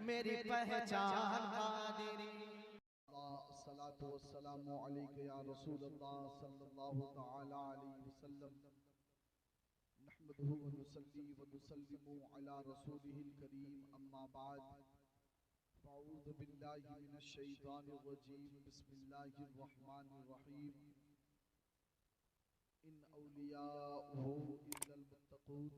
मेरी पहचान कादिरी। अस्सलातु वस्सलामु अलैका या रसूलल्लाह सल्लल्लाहु तआला अलैहि वसल्लम। नहमदुहु व नुसल्ली व नुसल्लिमु अला रसूलिहिल करीम, अम्मा बाद। अऊज़ु बिल्लाहि मिनश शैतानिर रजीम, बिस्मिल्लाहिर रहमानिर रहीम। इन औलियाहु इल्लल मुत्तक़ून।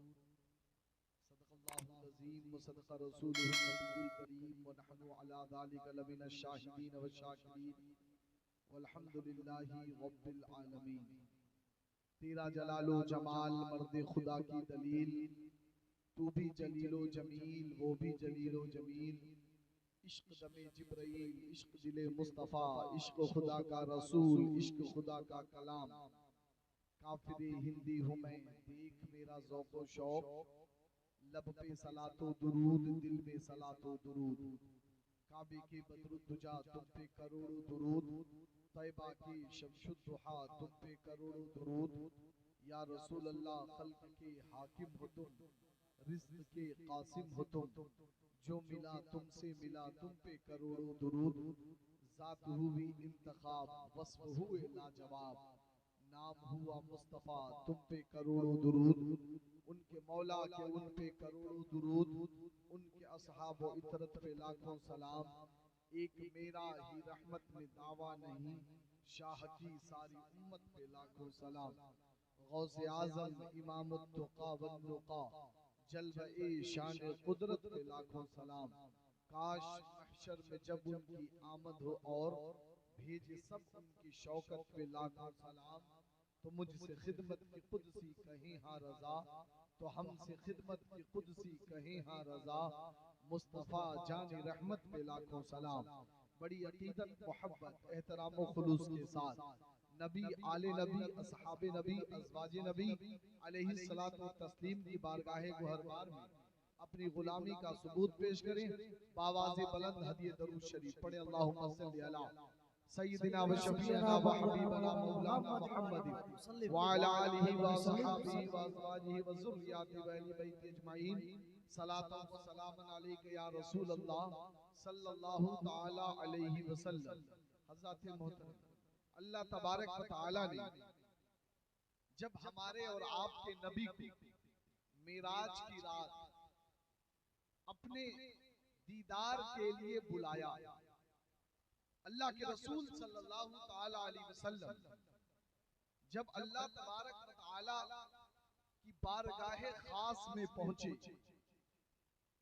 सदक़ल्लाहुल अज़ीम व सदक़ रसूलुहुन नबियुल करीम व नहनु अला ज़ालिका लमिनश शाहिदीन व शाकिरीन वल्हम्दुलिल्लाहि रब्बिल आलमीन। तेरा जलालो जमाल मर्द खुदा की दलील, तू भी जलीलो जमील वो भी जलीलो जमील। इश्क दमे जिब्राइल, इश्क दिले मुस्तफ़ा, इश्क खुदा का रसूल, इश्क खुदा का कलाम। काफिर हिंदी हूँ मैं, देख मेरा ज़ौक़ व शौक़, लब पे सलातो दुरूद, दिल में सलातो दुरूद। काबे के बदरुद्दुजा, तुम पे करोड़ों दुरूद। तैबा के शमशुद्दुहा, तुम पे करोड़ों दुरूद। या रसूल अल्लाह, खल्क के हाकिम हो तुम, रिज़्क़ के कासिम हो तुम। जो मिला तुमसे मिला, तुम पे करोड़ों दुरूद। ज़ात हुई इंतखाब, वस्फ़ हुए लाजवाब, नाम हुआ मुस्तफ़ा, तुम पे करोड़ों दुरूद। उनके मौला के उन पे करोड़ों दुरूद, उनके असहाब व इतरत पे लाखों सलाम। एक मेरा ही रहमत में दावा नहीं, शाह की सारी उम्मत पे लाखों सलाम। गौसे आज़म इमामुत तुक़ा वन नुक़ा, जलवे शान कुदरत पे लाखों सलाम। काश महशर में जब उनकी आमद हो और भेजे सब उनकी शौकत पे लाखों सलाम। तो मुझसे खिदमत की कुदसी कहीं हाँ रज़ा, तो हमसे खिदमत की कुदसी कहीं हाँ रज़ा। मुस्तफ़ा जान रहमत पे लाखों सलाम। बड़ी अकीदत मोहब्बत एहतराम व खुलूस के साथ नबी, आले नबी, असहाबे नबी, अज़वाजे नबी अलैहिस्सलातु व तस्लीम की बारगाहे गुहरबार में अपनी गुलामी का सबूत पेश करें। बावाज़े बुलंद हदिये दरूद शरीफ पढ़े। अल्लाहुम्मा सल्ली अला सय्यिदिना व शफीअना व हबीबना मौलाना मुहम्मद व अला आलिहि व सहाबिहि व अज़वाजिहि व ज़ुर्रिय्यातिहि व अहली बैति अजमईन। सलातन व सलामन अलैका या रसूल अल्लाह सल्लल्लाहु तआला अलैहि वसल्लम। हज़रात मोहतरम, अल्लाह तबारक व तआला ने जब हमारे और आपके नबी को मेराज की रात अपने दीदार के लिए बुलाया, अल्लाह के रसूल सल्लल्लाहु तआला अलैहि वसल्लम जब अल्लाह तबारक व तआला की बारगाहे खास में पहुंचे,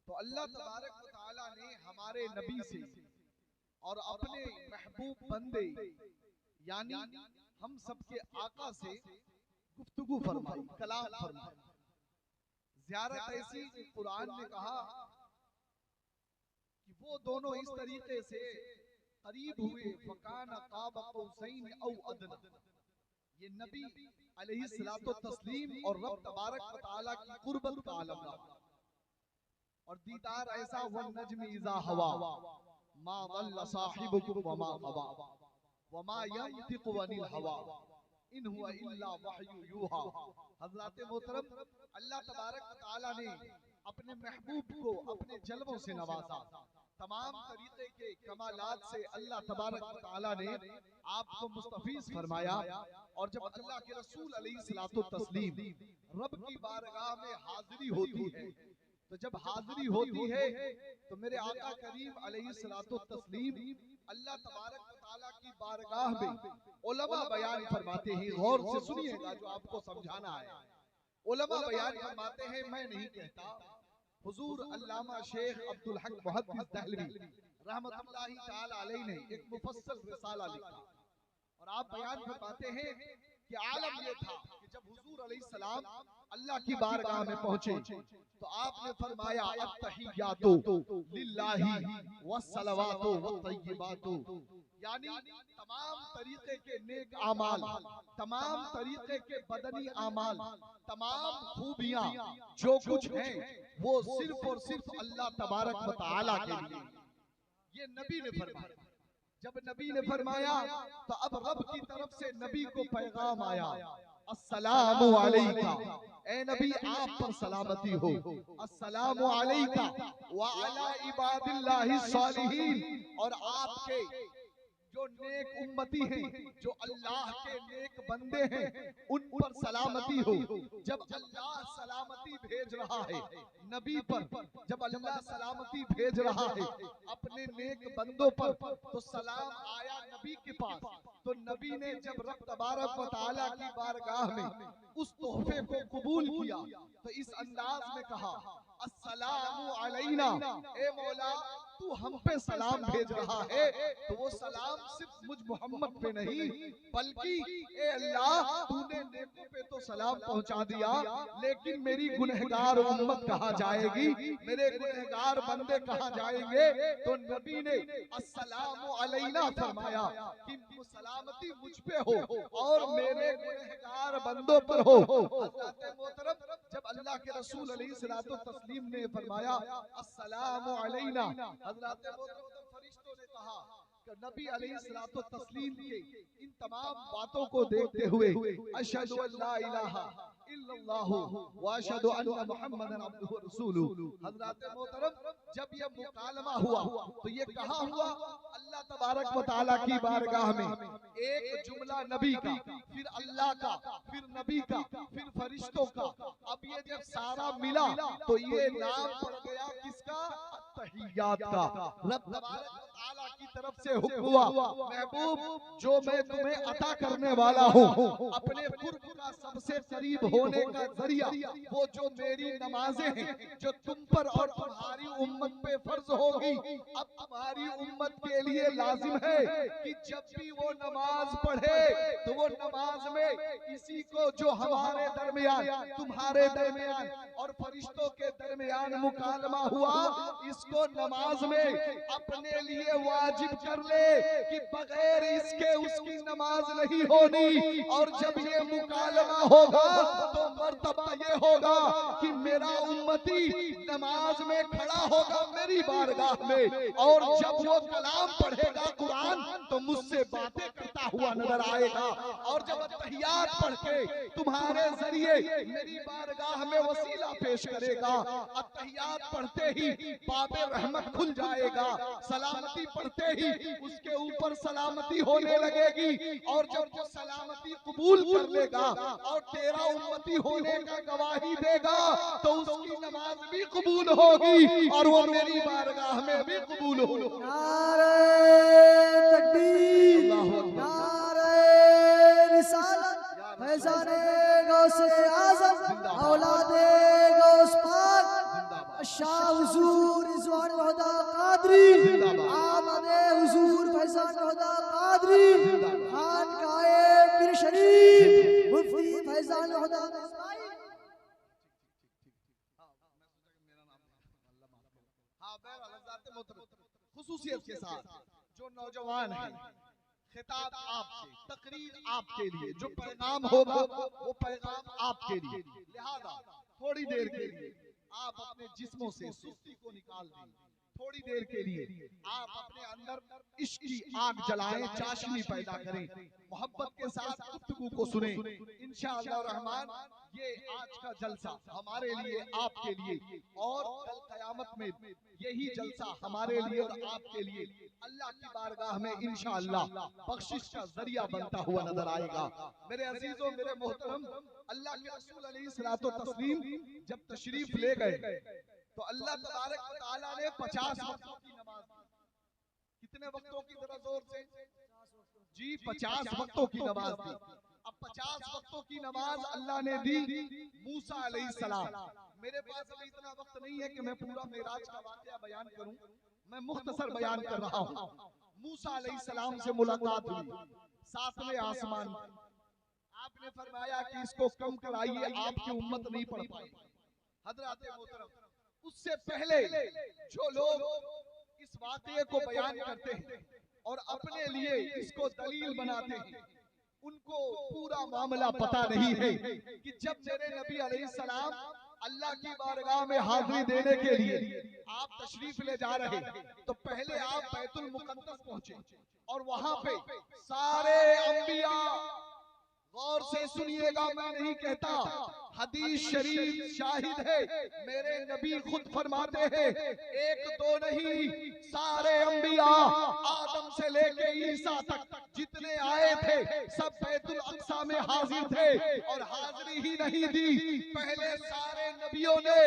तो अल्लाह तबारक व तआला ने हमारे नबी से और अपने महबूब बंदे यानी हम सबके आका से गुफ्तगू फरमाई, कलाम फरमाया। ज़ियारत ऐसी कि कुरान ने कहा कि वो दोनों इस तरीके से करीब हुए, फकाना क़ाब क़ौसैन औ अदना। ये नबी अलैहिस्सलातु तस्लीम और रब तबारक व तआला की कुर्बत का आलम रहा। और दीदार ऐसा, वन नज्म इज़ा हवा मा ज़ल्ल साहिबुकुम व मा गवा व मा यंतिक़ु अनिल हवा इन हुवा इल्ला वहयु यूहा। हज़रात मोहतरम, अल्लाह तबारक व तआला ने अपने महबूब को अपने जलवों से नवाजा। तमाम तरीके के कमालात से अल्लाह तबारक व तआला ने आपको मुस्तफीज फरमाया। और जब अल्लाह के रसूल अलैहिस्सलातु तस्लीम रब की बारगाह में हाजिरी होती है, तो जब हाजिरी होती है तो मेरे आका करीम अलैहिस्सलातु तस्लीम अल्लाह तबारक व तआला की बारगाह में उलमा बयान फरमाते हैं, गौर से सुनिएगा जो आपको समझाना है। उलमा बयान फरमाते हैं, मैं नहीं कहता, हुजूर अल्लामा शेख अब्दुल हक मुहद्दिस दहलवी रहमतुल्लाहि तआला अलैहि ने एक मुफस्सल रिसाला लिखा और आप बयान फरमाते हैं कि आलम ये था कि जब हुजूर अलैहिस्सलाम अल्लाह की बारगाह में पहुंचे तो आपने फरमाया, अत्तहियातु लिल्लाहि वस्सलवातु वत्तय्यिबातु, यानी तमाम तरीके के नेक आमाल, तमाम तरीके के बदनी आमाल, तमाम खूबियां जो कुछ हैं वो सिर्फ और सिर्फ अल्लाह तबारक व तआला के लिए। ये नबी ने फरमाया। जब नबी ने फरमाया तो अब रब की तरफ से नबी को पैगाम आया अस्सलामु अलैका, ए नबी आप पर सलामती हो, अस्सलामु अलैका व अला इबादिल्लाहि सालिहीन, और आपके जो नेक उम्मती हैं, जो अल्लाह के नेक बंदे हैं, उन पर सलामती हो। जब अल्लाह सलामती भेज रहा है नबी पर, जब अल्लाह सलामती भेज रहा है अपने नेक बंदों पर, तो सलाम आया नबी के पास, तो नबी ने जब रब तबारक व तआला की बारगाह में उस तोहफे को कबूल किया, तो इस अंदाज में कहा अस्सलामु अलैना, ए मौला तू हम पे सलाम भेज रहा है, तो वो सलाम सिर्फ मुझ मोहम्मद पे नहीं, बल्कि ए अल्लाह तूने नेकों पे तो सलाम पहुंचा दिया, लेकिन मेरी गुनहगार उम्मत कहाँ जाएगी, मेरे गुनहगार बंदे कहाँ जाएंगे। तो नबी ने अस्सलामु अलैना फरमाया कि सलामती मुझ पे हो और मेरे गुनहगार बंदों पर हो। हज़रत मोहतरम जब अल्लाह के रसूल अलैहिस्सलातु तस्लीम ने फरमाया अस्सलामु अलैना, हज़रत मोहतरम फरिश्तों ने कहा कि नबी अलैहिस्सलातु तस्लीम के इन तमाम बातों को देखते हुए अशहदु अल्ला इलाहा इल्लल्लाहु व अशहदु अन्ना मुहम्मदन अब्दुहु व रसूलुहु। हज़रत मोहतरम जब ये मुकालमा हुआ तो ये कहा हुआ अल्लाह तबारक व तआला की बारगाह में, एक जुमला नबी का, फिर अल्लाह का, फिर नबी का, फिर फरिश्तों का, अब ये जब सारा मिला तो ये नाम पड़ गया किसका, तहियात का। रब तबारक व तआला की तरफ से हुक्म हुआ, महबूब जो मैं तुम्हें अता करने वाला हूँ, अपने कुर्ब का सबसे करीब होने का जरिया वो जो मेरी नमाजें हैं, जो तुम पर और तुम्हारी उम्मत पे फर्ज होगी। अब तुम्हारी उम्मत के लिए लाजिम है कि जब भी वो नमाज पढ़े तो वो नमाज में इसी को जो हमारे दरमियान, तुम्हारे दरमियान और फरिश्तों के दरमियान मुकालमा हुआ, इसको नमाज में अपने लिए वाजिब कर ले कि बगैर इसके उसकी नमाज नहीं होनी। और जब ये मुकालमा होगा तो मर्तबा ये होगा कि मेरा उम्मती नमाज में खड़ा होगा मेरी बारगाह में, और जब वो कलाम पढ़ेगा कुरान तो मुझसे बातें करता हुआ नजर आएगा। और जब तहियात पढ़ के तुम्हारे जरिए मेरी बारगाह में वसीला पेश करेगा, तहियात पढ़ते ही बाबे रहमत खुल जाएगा, सलामती पढ़ते ही उसके ऊपर सलामती होने लगेगी, और जब वो सलामती कबूल कर लेगा और तेरा उम्मती होने का गवाही देगा तो उसकी नमाज भी कबूल होगी और वो मेरी बारगाह में भी कबूल होगी। नारे तकबीर, नारे रिसालत, फैज़ाने गौसे आज़म, औलादे गौस पाक, शाह हुजूर रिज़वान हुदा कादरी, आमदे हुजूर फैज़ान हुदा कादरी, खानकाए पीर शरीफ मुफ्ती फैज़ान हुदा खुसूसियत के साथ जो नौजवान है, खिताब आपसे, तकरीर आपके लिए, जो पैगाम होगा वो पैगाम आपके लिए। लिहाजा थोड़ी देर के लिए आप अपने जिस्मों से सुस्ती को निकाल दें, थोड़ी देर के लिए आप अपने अंदर इश्क की आग जलाएं, चाशनी पैदा करें, मोहब्बत के साथ गुफ्तगू को सुने। इंशाअल्लाह रहमान ये आज का जलसा हमारे लिए, आपके लिए, और कल क़यामत में यही जलसा हमारे लिए और आपके लिए अल्लाह की बारगाह में इंशाअल्लाह बख्शिश का जरिया बनता हुआ नजर आएगा। मेरे अजीजों, मेरे मोहतरम, अल्लाह के रसूल अलैहिस्सलातु तस्लीम जब तशरीफ ले गए तो अल्लाह तबारक व तआला ने 50 वक्तों की नमाज दी। कितने वक्तों की, जरा जोर से जी, 50 वक्तों की नमाज दी। अब 50 वक्तों की नमाज अल्लाह ने दी मूसा अलैहिस्सलाम। मेरे पास अभी इतना वक्त नहीं है कि मैं पूरा मेराज का वाकया बयान करूं, मैं मुख्तसर बयान कर रहा हूं। मूसा अलैहिस्सलाम से मुलाकात हुई 7वें आसमान। आपने फरमाया कि इसको कम कराइए, आपकी उम्मत नहीं पढ़ पाई। हजरत मोहतरम, उससे पहले जो लोग इस वाकये को बयान करते हैं और अपने लिए इसको दलील बनाते हैं, उनको पूरा मामला पता नहीं है कि जब मेरे नबी अलैहिस्सलाम अल्लाह की बारगाह में हाजिरी देने के लिए आप तशरीफ ले जा रहे तो पहले आप बैतुल मुक़द्दस पहुंचे और वहां पे सारे अंबिया गौर से सुनिएगा, मैं नहीं कहता, हदीस शरीफ शाहिद है। मेरे नबी खुद फरमाते हैं, एक दो नहीं, सारे अंबिया आदम से लेके ईसा तक जितने आए थे सब बैतुल अक्सा में हाजिर थे, और हाजिरी ही नहीं दी, पहले सारे नबियों ने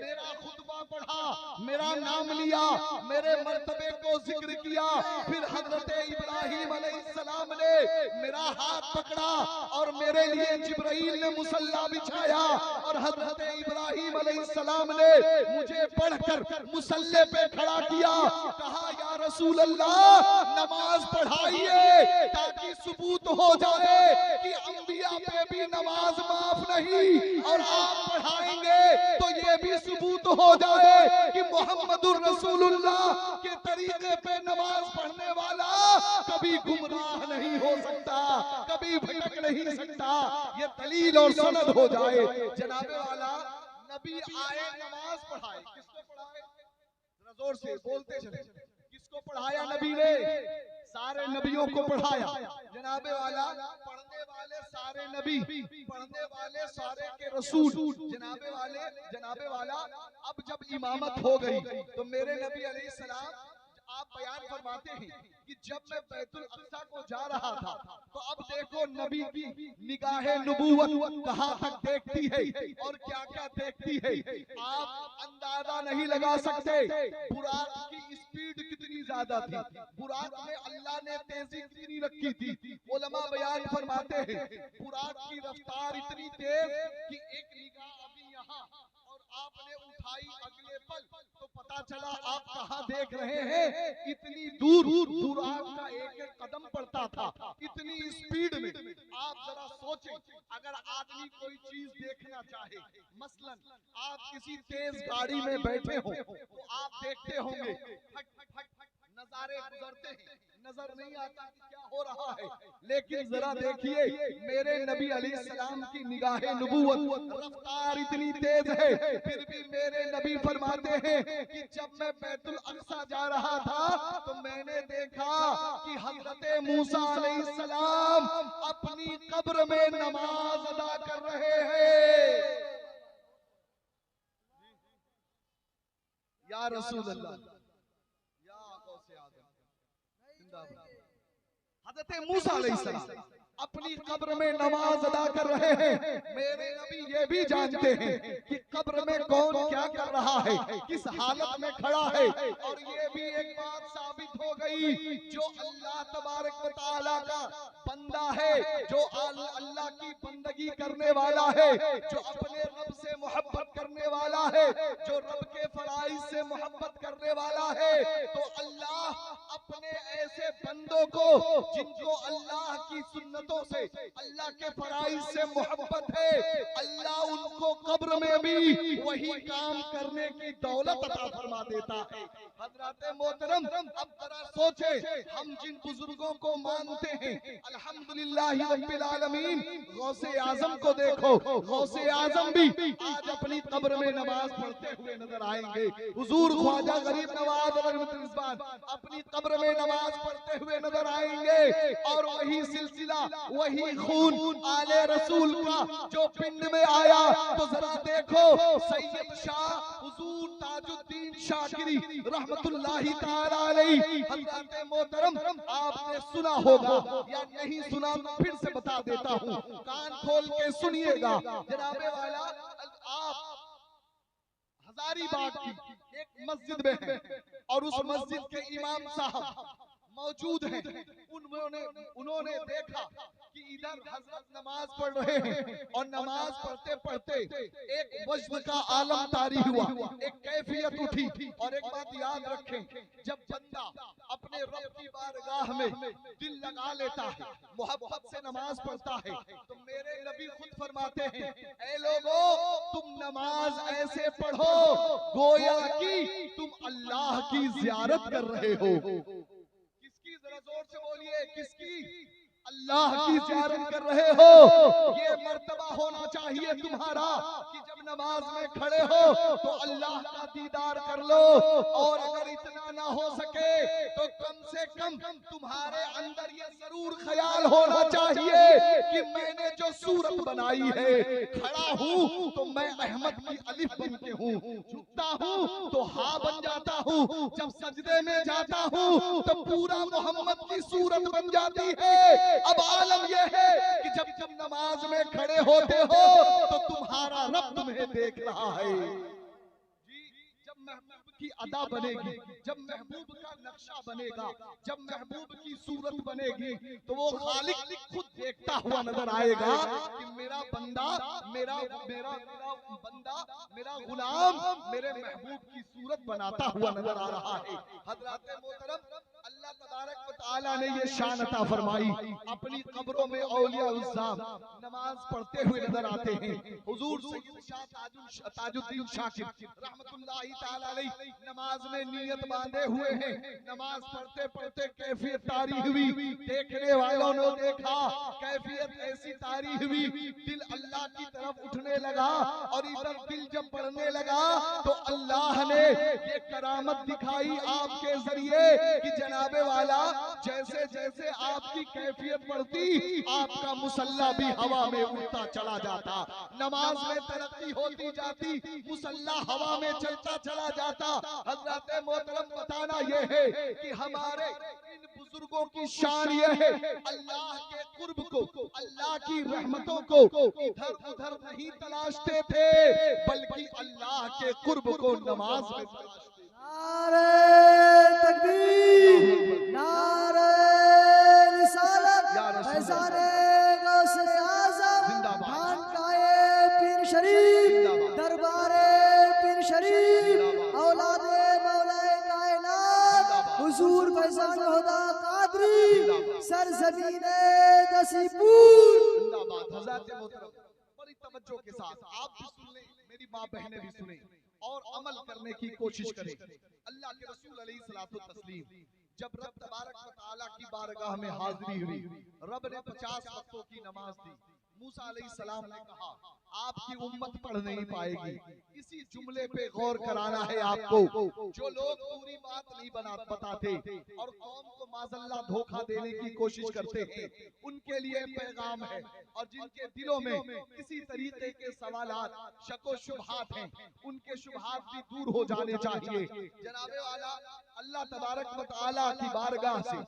मेरा खुतबा पढ़ा, मेरा नाम लिया, मेरे मर्तबे को जिक्र किया। फिर हजरत इब्राहिम अलैहिस्सलाम ने मेरा हाथ पकड़ा और मेरे लिए जिब्राइल ने मुसल्ला बिछाया, और हजरत इब्राहिम अलैहिस्सलाम ने मुझे पढ़कर मुसल्ले पे खड़ा किया। कहा, या रसूल अल्लाह, नमाज पढ़ाइए ताकि सबूत हो जाए कि अंबिया पे भी नमाज माफ नहीं, और आप पढ़ाएंगे तो ये भी सबूत हो जाए कि मोहम्मदुर रसूलुल्लाह के तरीके पे नमाज पढ़ने वाला कभी गुमराह नहीं हो सकता, कभी भटक नहीं सकता। ये दलील और सनद हो जाए। जनाबे वाला नबी आए, नमाज पढ़ाए, किसको पढ़ाए? जरा जोर से बोलते चले, किसको पढ़ाया नबी ने? सारे नबियों को पढ़ाया। जनाबे वाला पढ़ने वाले सारे नबी, पढ़ने वाले सारे के रसूल। जनाबे वाला अब जब इमामत हो गई तो मेरे नबी अलैहिस्सलाम आप बयान फरमाते हैं कि जब मैं बैतुल अक्सा को जा रहा था तो अब देखो नबी की निगाहे नबूवत कहां तक देखती है और क्या क्या देखती है, आप अंदाजा नहीं लगा सकते। बुराक की स्पीड कितनी ज्यादा थी, बुराक में अल्लाह ने तेजी कितनी रखी थी। उलमा बयान फरमाते हैं बुराक की रफ्तार इतनी तेज कि एक निगाह अभी यहाँ और आपने उठाई अगले पल तो पता चला आप कहां देख रहे हैं। इतनी दूर बुराक का एक एक कदम पड़ता था, इतनी स्पीड में। आप जरा सोचें, अगर आदमी कोई चीज देखना चाहे, मसलन आप किसी तेज गाड़ी में बैठे हो तो आप देखते होंगे फट फट फट फट नजारे गुजरते हैं, नजर नहीं आता कि क्या हो रहा है। लेकिन जरा देखिए मेरे नबी अलैहिस्सलाम की निगाहे नबूवत रफ्तार इतनी तेज है, फिर भी मेरे नबी फरमाते हैं कि जब मैं बैतुल अक्सा जा रहा था तो मैंने देखा कि हजरत मूसा अलैहिस्सलाम अपनी कब्र में नमाज अदा कर रहे हैं। या रसूल अल्लाह, हज़रत मूसा अलैहिस्सलाम अपनी कब्र में नमाज अदा कर रहे हैं। मेरे नबी ये भी जानते हैं कि कब्र में कौन क्या कर रहा है, किस हालत में खड़ा है। और ये भी एक बात साबित हो गई, जो अल्लाह तबारक व तआला का बंदा है, जो अल्लाह की बंदगी करने वाला है, जो अपने रब से मोहब्बत करने वाला है, जो रब के फराइज से मोहब्बत करने वाला है, तो अल्लाह अपने ऐसे बंदों को जिनको अल्लाह की सुन्नतों से, अल्लाह के फराइज से मोहब्बत है, अल्लाह उनको कब्र में भी वही काम करने की दौलत अता फरमा देता है। हज़रात मोहतरम, अब जरा सोचे, हम जिन बुजुर्गों को मानते हैं, अल्हम्दुलिल्लाह रब्बिल आलमीन, गौसे आजम को देखो, गौसे आजम भी आज अपनी कब्र में नमाज पढ़ते हुए नजर आएंगे। हुजूर ख्वाजा गरीब नवाज अपनी कब्र में नमाज पढ़ते हुए नजर आएंगे। और वही सिलसिला, वही खून आले रसूल का जो पिंड में आया, तो जरा देखो सैयद शाह हुजूर ताजुद्दीन शाकिरी रहमतुल्लाहि ताला अलैहि, हज़रत मोहतरम आपने सुना होगा या नहीं सुना, फिर से बता देता हूँ, कान खोल के सुनिएगा। जनाबे वाला आप हजारीबाग की एक मस्जिद में है और उस मस्जिद के इमाम साहब मौजूद हैं। उन्होंने देखा कि इधर हजरत नमाज पढ़ रहे हैं और नमाज पढ़ते पढ़ते एक वज्न का आलम तारी हुआ, एक कैफियत उठी। और एक बात याद रखें, जब बंदा अपने रब की बारगाह में दिल लगा लेता है, मोहब्बत से नमाज पढ़ता है, तो मेरे नबी खुद फरमाते हैं, ऐ लोगों, तुम नमाज ऐसे पढ़ो गोया कि तुम अल्लाह की ज़ियारत कर रहे हो। किसकी? जरा जोर से बोलिए, किसकी? अल्लाह की ज़ियारत कर रहे हो। ये मर्तबा होना चाहिए तुम्हारा कि जब नमाज में खड़े हो तो अल्लाह का दीदार कर लो। और अगर इतना ना हो सके तो कम से कम तुम्हारे अंदर ये जरूर ख्याल होना चाहिए कि मैंने जो सूरत बनाई है, खड़ा हूँ तो मैं अहमद की अलिफ बन के हूँ, झुकता हूँ तो हा बन जाता हूँ, जब सजदे में जाता हूँ तो पूरा मोहम्मद की सूरत बन जाती है। अब आलम यह है कि जब जब नमाज में खड़े होते हो तो तुम्हारा रब तुम्हें देख रहा है। जब महबूब की अदा बनेगी, जब महबूब का नक्शा बनेगा, जब महबूब की सूरत बनेगी, तो वो खालिक खुद देखता हुआ नजर आएगा कि मेरा बंदा, मेरा मेरा मेरा बंदा, मेरा गुलाम मेरे महबूब की सूरत बनाता हुआ नजर आ रहा है। हजरत मोहतरम, अल्लाह तबारक व तआला ने ये शान अता फरमाई, अपनी कब्रों में औलिया उज़्ज़ाम नमाज पढ़ते हुए नजर आते हैं। हुजूर सैयद शाह ताजुद्दीन शाकिर रहमतुल्लाहि तआला अलैहि नमाज में नियत बांधे हुए हैं। नमाज पढ़ते पढ़ते कैफियत तारी हुई, देखने वालों ने देखा कैफियत ऐसी तारी हुई, दिल अल्लाह की तरफ उठने लगा और इधर दिल जब बढ़ने लगा तो अल्लाह ने ये करामत दिखाई आपके जरिए कि जनाबे वाला जैसे जैसे आपकी कैफियत बढ़ती, आपका मुसल्ला भी हवा में उड़ता चला जाता, नमाज में तरक्की होती जाती, मुसल्ला हवा में चलता चला जाता। हज़रत मोहतरम, बताना यह है कि हमारे इन बुजुर्गों की शान यह है, अल्लाह के कुर्ब को, अल्लाह की रहमतों को इधर उधर नहीं तलाशते थे, बल्कि अल्लाह के कुर्ब को नमाज में तलाशते। नारे तकबीर, नारे रिसालत, फैज़ाने गौसे आज़म, खानकाए पीर शरीफ, दरबारे पीर शरीफ, औलादे मौलाए कायनात, हुजूर फैज़ान हुदा कादरी, सरज़मीने दसीपुर। जिंदाबाद। हज़रत मोहतरम, बड़ी तवज्जो के साथ आप भी सुन लें, मेरी माँ बहनें भी सुने और अमल करने की कोशिश करें। अल्लाह के रसूल अलैहिस्सलातु तस्लीम जब रब तबारक व तआला की बारगाह में हाजिरी हुई, रब ने 50 वक्तों की नमाज दी। मूसा अलैहिस्सलाम ने कहा आपकी उम्मत पढ़ नहीं पाएगी। इसी जुमले पे गौर कराना है आपको। जो लोग पूरी बात नहीं बताते और कौम को माज़अल्लाह धोखा देने की कोशिश करते हैं, उनके लिए पैगाम है। और जिनके दिलों में किसी तरीके के सवालात, शको शुबहात हैं, उनके शुबहात भी दूर हो जाने चाहिए। जनाबे वाला अल्लाह तबारक व तआला की बारगाह से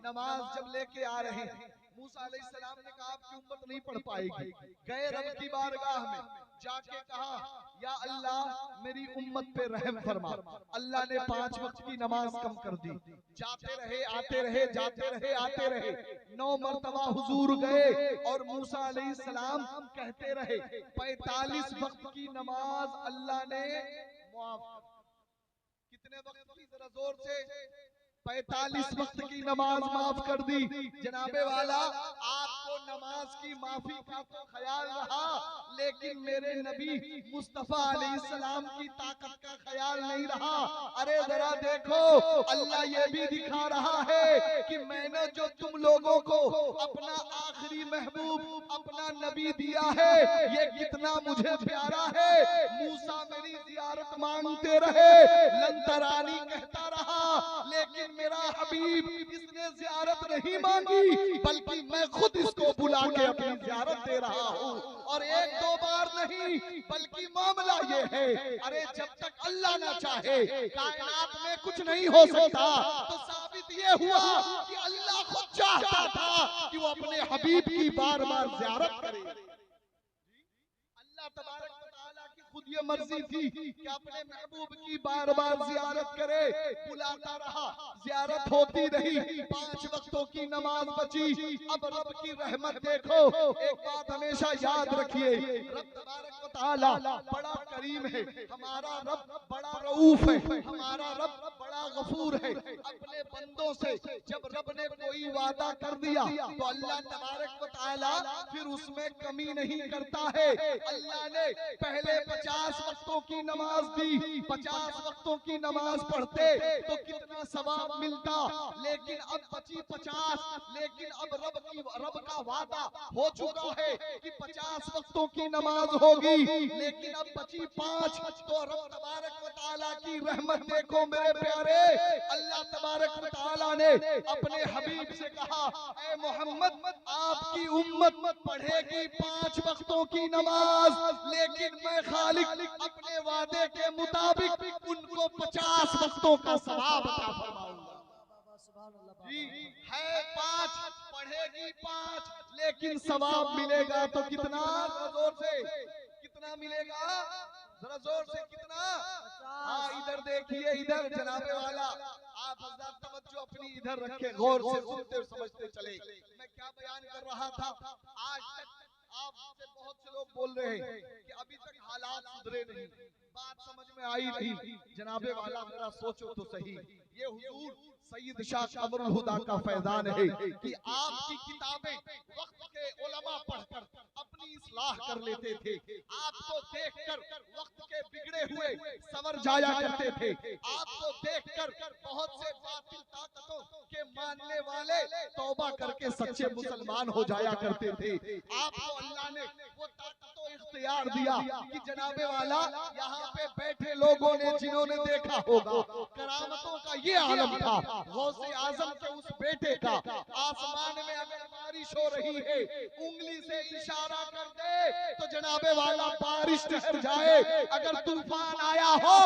नमाज जब लेके आ रहे हैं, मूसा अलैहिस्सलाम ने कहा आपकी उम्मत नहीं पढ़ पाएगी। गए रब की बारगाह में, जाके कहा या अल्लाह मेरी उम्मत पे रहम फरमा। अल्लाह ने 5 वक्त की नमाज कम कर दी। जाते रहे आते रहे, जाते रहे आते रहे, 9 मरतबा हुजूर गए और मूसा अलैहिस्सलाम कहते रहे 45 वक्त की नमाज अल्लाह ने माफ। कितने वक्त की, जरा जोर से, 45 वक्त की नमाज माफ कर दी। जनाबे वाला आपको नमाज की माफी का तो ख्याल रहा, लेकिन मेरे नबी मुस्तफा अलैहिस्सलाम की ताकत का ख्याल नहीं रहा। अरे जरा देखो, अल्लाह ये भी दिखा रहा है कि मैंने जो तुम लोगों को अपना आखिरी महबूब, अपना नबी दिया है, ये कितना मुझे प्यारा है। मूसा मेरी जियारत मांगते रहे, लंतरानी कहता रहा, लेकिन मेरा हबीब इसने जियारत नहीं मांगी, बल्कि मैं खुद इसको बुला के अपनी जियारत दे रहा हूँ। और 1-2 बार नहीं, बल्कि मामला ये है, अरे जब तक अल्लाह ना चाहे कायनात में कुछ नहीं हो सकता। तो साबित ये हुआ कि अल्लाह खुद चाहता था कि वो अपने हबीब की बार बार जियारत करे। अल्लाह तबारक व तआला की खुद ये मर्जी थी कि अपने महबूब की बार बार जियारत करे। बुलाता रहा, जियारत होती रही, 5 वक्तों की नमाज बची। अब रब की रहमत देखो, एक बात हमेशा याद रखिए, रब तबारक व तआला बड़ा करीम है, हमारा रब बड़ा रऊफ है, हमारा रब बड़ा गफूर है। अपने बंदों से जब रब ने कोई वादा कर दिया तो अल्लाह तबारक व तआला फिर उसमें कमी नहीं करता है। अल्लाह ने पहले 50 वक्तों की नमाज दी, 50 वक्तों की नमाज पढ़ते तो कितना सवाब मिलता, लेकिन अब बची 50। लेकिन अब रब का वादा हो चुका है कि 50 वक्तों की नमाज होगी, लेकिन अब बची 5। तो रब तबारक व तआला की रहमत देखो मेरे प्यारे, अल्लाह तबारक व तआला ने अपने हबीब से कहा, ए मोहम्मद, आपकी उम्मत पढ़ेगी 5 वक्तों की नमाज, लेकिन मैं खालिक अपने वादे के मुताबिक उनको 50 वक्तों का सवाब अता फरमाऊंगा। जी है 5, पढ़ेगी 5, लेकिन सवाब मिलेगा तो कितना? जोर से कितना मिलेगा? जरा जोर से कितना? हाँ, इधर देखिए, इधर जनाबे वाला, आप हज़रात तवज्जो अपनी इधर रखें, गौर से सुनते और समझते चले। मैं क्या बयान कर रहा था? आज तक आपसे बहुत से लोग बोल रहे हैं कि अभी तक हालात सुधरे नहीं, बात समझ में आई नहीं। जनाबे वाला जरा सोचो तो सही, ये हुजूर सैयद शाह कमरुल हुदा का फैजान है कि आपकी किताबें वक्त के उलमा पढ़कर अपनी इस्लाह कर लेते थे, आपको देखकर वक्त के बिगड़े हुए संवर जाया करते थे, आपको देखकर बहुत से बातिल ताकतों के मानने वाले तौबा करके सच्चे मुसलमान हो जाया करते थे। आपको अल्लाह ने वो ताकतों इख्तियार दिया कि जनाबे वाला यहाँ पे बैठे लोगों ने जिन्होंने देखा होगा करामतों का ये आलम था, गौसे आजम के उस बेटे का आसमान में अगर बारिश हो रही है, उंगली से इशारा कर दे तो जनाबे वाला बारिश ठहर जाए। अगर तूफान आया हो,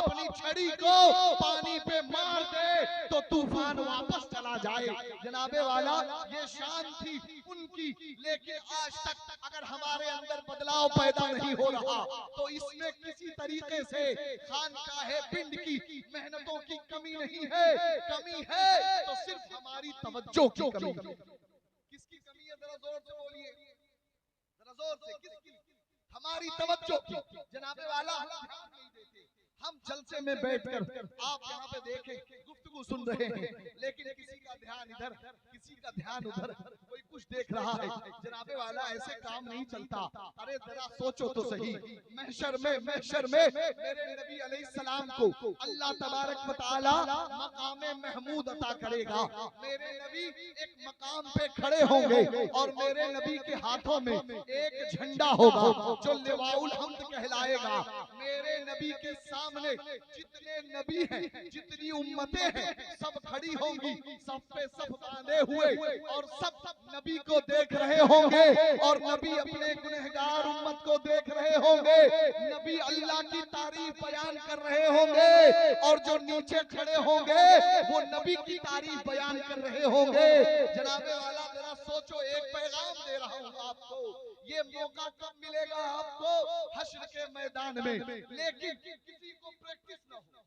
अपनी छड़ी को पानी पे मार दे तो तूफान वापस चला जाए। जनाबे वाला ये शान थी उनकी, लेकिन आज तक अगर हमारे अंदर बदलाव पैदा नहीं हो रहा तो इसमें किसी तरीके से खानकाहे पिंड की मेहनतों की कमी नहीं है। कमी है तो सिर्फ हमारी तवज्जो की कमी। किसकी कमी है? जरा जोर से बोलिए, जरा जोर से, किसकी? हमारी तवज्जो की। जनाबे वाला हम ध्यान नहीं देते, हम जलसे में बैठकर आप यहाँ पे देखें गुफ्तगू सुन रहे हैं, लेकिन किसी का ध्यान इधर, किसी का ध्यान उधर, कोई कुछ देख रहा है। जनाबे वाला ऐसे काम नहीं चलता। अरे जरा सोचो तो सही, महशर में मेरे नबी अलैहिस्सलाम को अल्लाह तबारक व तआला मकामे महमूद अता करेगा। मेरे नबी एक मकाम पे खड़े होंगे और मेरे नबी के हाथों में एक झंडा होगा जो लिवाउल हम्द कहलाएगा। मेरे नबी के सामने जितने नबी हैं, जितनी उम्मतें हैं, सब खड़ी होंगी, सब पे सब बांधे हुए, और सब नबी को देख रहे होंगे और नबी अपने गुनहगार उम्मत को देख रहे होंगे। नबी अल्लाह की तारीफ बयान कर रहे होंगे और जो नीचे खड़े होंगे वो नबी की तारीफ बयान कर रहे होंगे। जनाबे वाला जरा सोचो, एक पैगाम दे रहा हूँ आपको, ये मौका कब मिलेगा आपको? हश्र के मैदान में। लेकिन किसी को प्रैक्टिस न हो,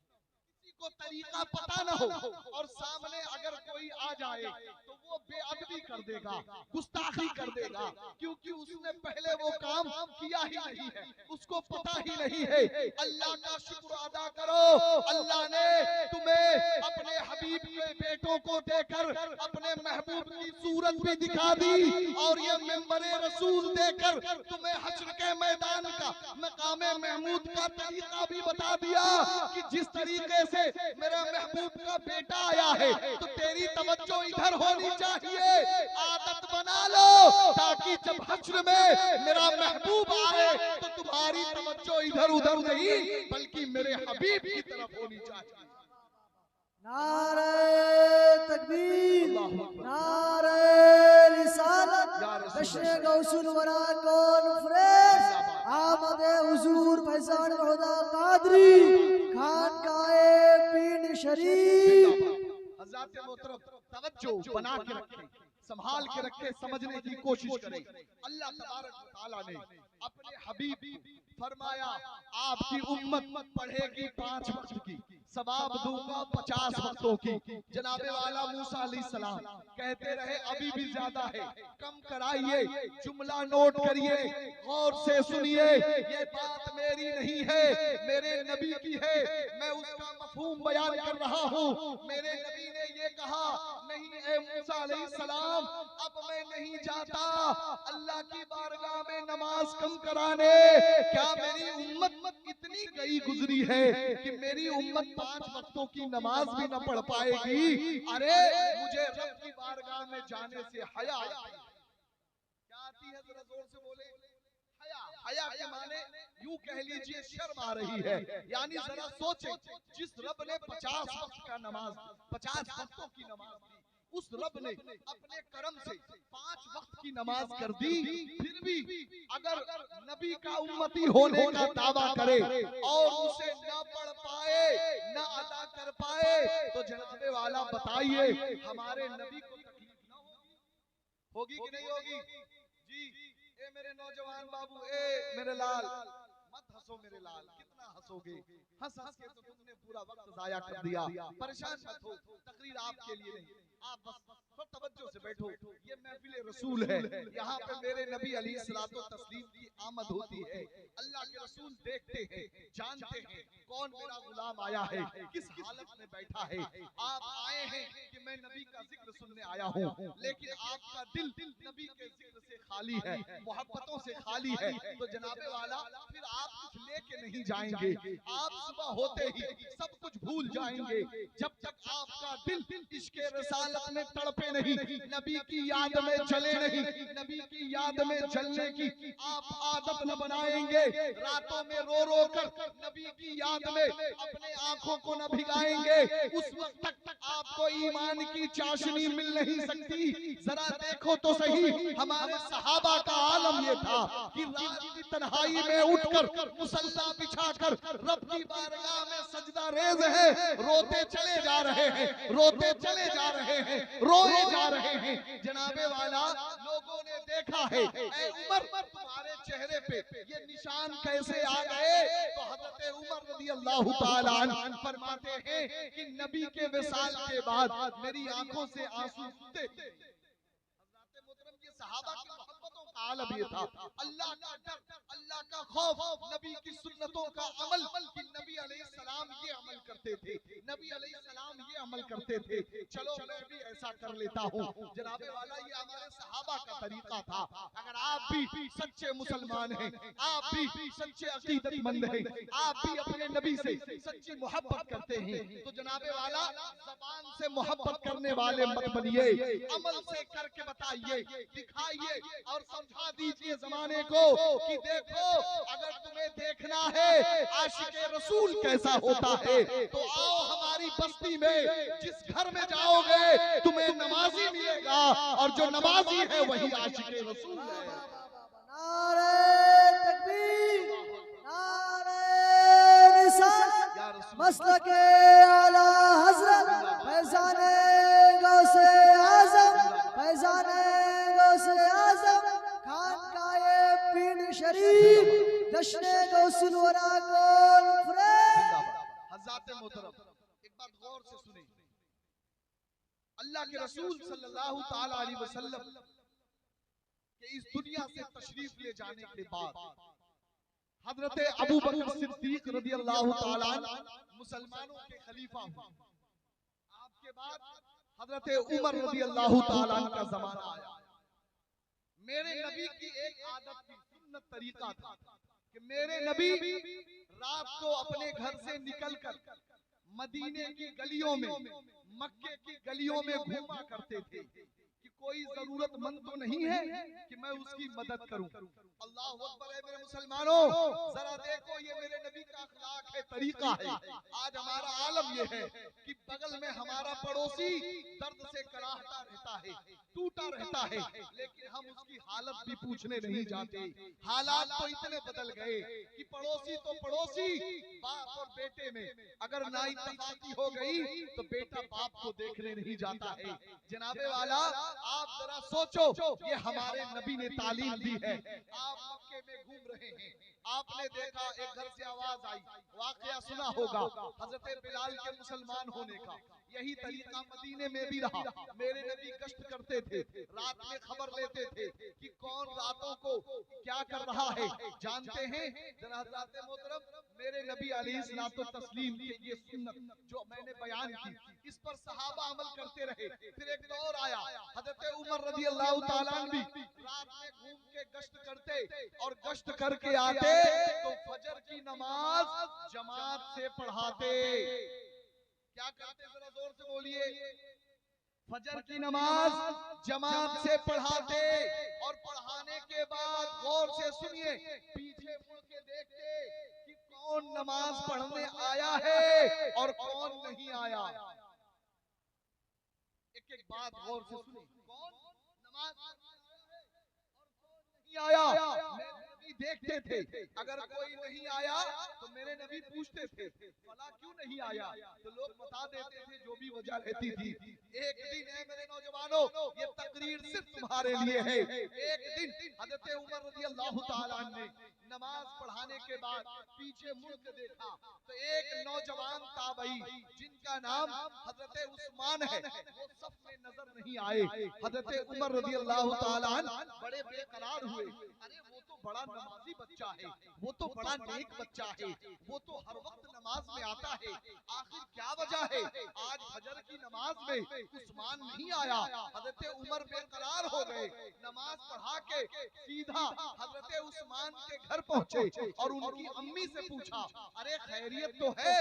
किसी को तरीका पता न हो, और सामने अगर कोई आ जाए तो वो बेअदबी कर देगा, गुस्ताखी कर देगा, क्योंकि उसने पहले वो काम किया ही नहीं है, उसको पता ही नहीं है। अल्लाह का शुक्र अदा करो, अल्लाह ने तुम्हें अपने हबीब के बेटों को देकर अपने महबूब की सूरत भी दिखा दी और ये मेंबरे रसूल देकर तुम्हें हश्र के मैदान का मकामे महमूद का तरीका भी बता दिया कि जिस तरीके से मेरा महबूब का बेटा आया है तो तेरी तवज्जो इधर होनी चाहिए। आदत बना लो ताकि जब हश्र में मेरा महबूब आए तो तुम्हारी तवज्जो इधर उधर नहीं बल्कि मेरे हबीब की तरफ होनी चाहिए। नारे तकबीर, नारे रिसालत, बशर गौसुल वरा कॉन्फ्रेंस, आमद हुजूर फैजान खुदा कादरी, खानकाए पिंड शरीफ। हज़रात मोहतरम तवज्जो बना के रखें, संभाल के रखें, समझने की कोशिश करें। अल्लाह तबारक व तआला ने अपने हबीब फरमाया आपकी उम्मत पढ़ेगी 5 वक्त की, सवाब दूंगा 50 वक्तों की। जनाबे वाला मूसा अलैहिस्सलाम कहते रहे अभी भी ज्यादा है, कम कराइए, जुमला नोट करिए, गौर से सुनिए, ये बात मेरी नहीं है, मेरे नबी की है, मैं उसका मफहूम बयान कर रहा हूँ। मेरे नबी ने ये कहा, नहीं ए मूसा अलैहिस्सलाम, अब मैं नहीं जाता अल्लाह की बारगाह में नमाज कम कराने। क्या मेरी उम्मत इतनी गई गुजरी है कि मेरी उम्मत 5 वक्तों की नमाज भी न पढ़ पाएगी? अरे मुझे रब की बारगाह में जाने से हया आती है। क्या आती है? जरा जोर से बोले, हया। हया के माने यूं कह लीजिए शर्म आ रही है। यानी जरा सोचें, जिस रब ने 50 वक्त का नमाज 50 वक्तों की नमाज दी, उस रब ने अपने करम से 5 वक्त की नमाज कर दी, फिर भी अगर नबी का उम्मती होने का दावा करे और उसे न पढ़ पाए न अदा कर पाए, तो जनाबे वाला बताइए हमारे नबी को तकलीफ न होगी कि नहीं होगी? जी ए मेरे नौजवान बाबू, ए मेरे लाल, मत हंसो मेरे लाल, कितना हंसोगे? हंस हंस के तो तुमने पूरा वक्त जाया कर दिया। परेशान मत हो, तकरीर आपके लिए नहीं, आप बस तवज्जो से बैठो। ये महफिल रसूल है, यहाँ पे मेरे नबी अलैहिस्सलातो तस्लीम की आमद होती है। अल्लाह के रसूल देखते हैं, जानते हैं कौन मेरा गुलाम आया है, किस हालत में बैठा है। आप आए हैं कि मैं नबी का जिक्र सुनने आया हूँ, लेकिन आपका दिल नबी के जिक्र से खाली है, मोहब्बतों से खाली है, तो जनाबे वाला फिर आप कुछ लेके नहीं जाएंगे। आप सुबह होते ही सब कुछ भूल जाएंगे। जब तक आपका दिल इश्क़े रिसालत में तड़पे नहीं, नबी की याद में जले नहीं, नबी की याद में जलने की आप आदत न बनाएंगे, रातों में रो रो कर नबी की याद में अपने आंखों को न भिगाएंगे, उस वक्त तक आपको ईमान की चाशनी मिल नहीं सकती। जरा देखो तो सही, हमारे सहाबा का आलम ये था कि रात की तन्हाई में उठकर मुसल्ला बिछाकर रब की बारगाह में सजदा रेज है, रोते चले जा रहे हैं, रोते चले जा रहे हैं, रोए जा रहे हैं। जनाबे वाला लोगों ने देखा है, ऐ उमर तुम्हारे चेहरे पे ये निशान कैसे आ गए? तो हजरत उमर रज़ी अल्लाह ताला अन्हु फरमाते हैं कि नबी के विसाल के बाद मेरी आंखों से आंसू गिरते। हज़रत मोहतरम ये सहाबा की मोहब्बतों का आलम ये था, अल्लाह का डर, अल्लाह का खौफ, नबी की सुन्नतों का अमल। कि नबी अलैहिस्सलाम ये अमल करते थे, नबी अलैहिस्सलाम ये अमल करते थे, चलो मैं भी ऐसा कर लेता हूँ। जनाबे वाला ये हमारे सहाबा का तरीका था। अगर आप भी सच्चे मुसलमान हैं, आप भी सच्चे अकीदतमंद हैं, आप भी अपने नबी से सच्ची मोहब्बत करते हैं, तो जनाबे वाला ज़बान से मोहब्बत करने वाले मत बनिए, अमल से करके बताइए, दिखाइए और समझा दीजिए ज़माने को कि देखो अगर तुम्हें देखना है आशिक़े रसूल कैसा होता है, तो आओ हमारी बस्ती में, जिस घर में जाओगे तुम्हें नमाजी मिलेगा, और जो नमाजी है वही आशिक़े रसूल है। नारे तकबीर, नारे रिसालत, मसलके आला हज़रत फैज़ाने गौसे आज़म, फैज़ाने गौसे आज़म, खानकाए पीर शरीफ, जश्न गौसुल वरा कॉन्फ्रेंस। हज़रत मोहतरम एक बात गौर से सुने, अल्लाह के रसूल सल्लल्लाहु ताला अलैहि वसल्लम के इस दुनिया से तशरीफ ले जाने के बाद हजरत अबू बकर सिद्दीक रज़ी अल्लाह ताला अन्हु मुसलमानों के खलीफा हुए। आपके बाद हजरत उमर रज़ी अल्लाह ताला अन्हु का जमाना आया। मेरे नबी की एक आदत थी, सुन्नत तरीका था कि मेरे नबी रात को अपने घर से निकलकर मदीने की गलियों में, मक्के की गलियों में घूमा करते थे कि कोई जरूरतमंद तो नहीं है कि मैं उसकी मदद करूं। अल्लाह अकबर है मेरे मुसलमानों, जरा देखो ये मेरे नबी का अखलाक है, तरीका है। आज हमारा आलम ये है कि बगल में हमारा पड़ोसी दर्द से कराहता रहता है, टूटा रहता है, लेकिन हम उसकी हालत भी पूछने नहीं जाते। हालात तो इतने बदल गए कि पड़ोसी तो पड़ोसी, बाप और बेटे में अगर नाइतफाकी हो गई तो बेटा बाप को देखने नहीं जाता है। जनाबे वाला आप जरा सोचो, ये हमारे नबी ने तालीम दी है। आप मक्के में घूम रहे हैं, आपने देखा एक घर से आवाज आई, वाकया सुना होगा हजरत बिलाल के मुसलमान होने का। यही तरीका मदीने में भी रहा। मेरे नबी गश्त करते थे, रात में खबर लेते थे कि कौन रातों को क्या कर रहा है। जानते हैं जरा हज़रत मोहतरम, मेरे नबी अलैहिस्सलातो तस्लीम की ये सुन्नत जो मैंने बयान की, इस पर सहाबा अमल करते रहे। फिर एक दौर आया, हजरत उमर रज़ी अल्लाह ताला अन्हु भी रात में घूम के गश्त करते, और गश्त करके आते तो फजर की नमाज जमात से पढ़ाते। क्या करते जरा जोर से बोलिए? फजर की नमाज जमात से पढ़ाते, और पढ़ाने पढ़ाने के बाद गौर से सुनिए, पीछे मुड़ के देखते कि कौन नमाज पढ़ने आया है और कौन नहीं आया। एक एक बात गौर से सुनिए, कौन नमाज पढ़ने आया है और कौन नहीं आया। मेरे नबी देखते थे, अगर कोई नहीं आया तो मेरे नबी पूछते थे फला क्यों नहीं आया, तो लोग बता देते थे जो भी वजह रहती थी। एक दिन है मेरे नौजवानों, ये तकरीर सिर्फ तुम्हारे लिए है। एक दिन हजरत उमर रज़ी अल्लाह ताला ने नमाज पढ़ाने के बाद पीछे मुड़ के देखा तो एक नौजवान ताबई जिनका नाम हजरत उस्मान है वो सफ में नजर नहीं आए। हजरत उमर रज़ी अल्लाह ताला अन्हु बड़े बेकरार हुए, अरे वो तो बड़ा नमाजी बच्चा है, वो तो बड़ा नेक बच्चा है, वो तो हर वक्त नमाज में आता है, आखिर क्या वजह है आज फजर की नमाज में उस्मान नहीं आया। हजरत उमर बेकरार हो गए, नमाज पढ़ा के सीधा हजरत उस्मान के घर पहुंचे और उनकी अम्मी से पूछा, अरे खैरियत तो है,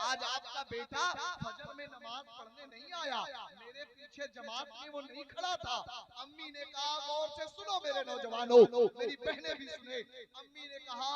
आज आपका बेटा फजर में नमाज पढ़ने नहीं आया, मेरे पीछे जमात में वो नहीं खड़ा था। अम्मी ने कहा, गौर से सुनो मेरे नौजवानों, मेरी बहनें भी सुने। अम्मी ने कहा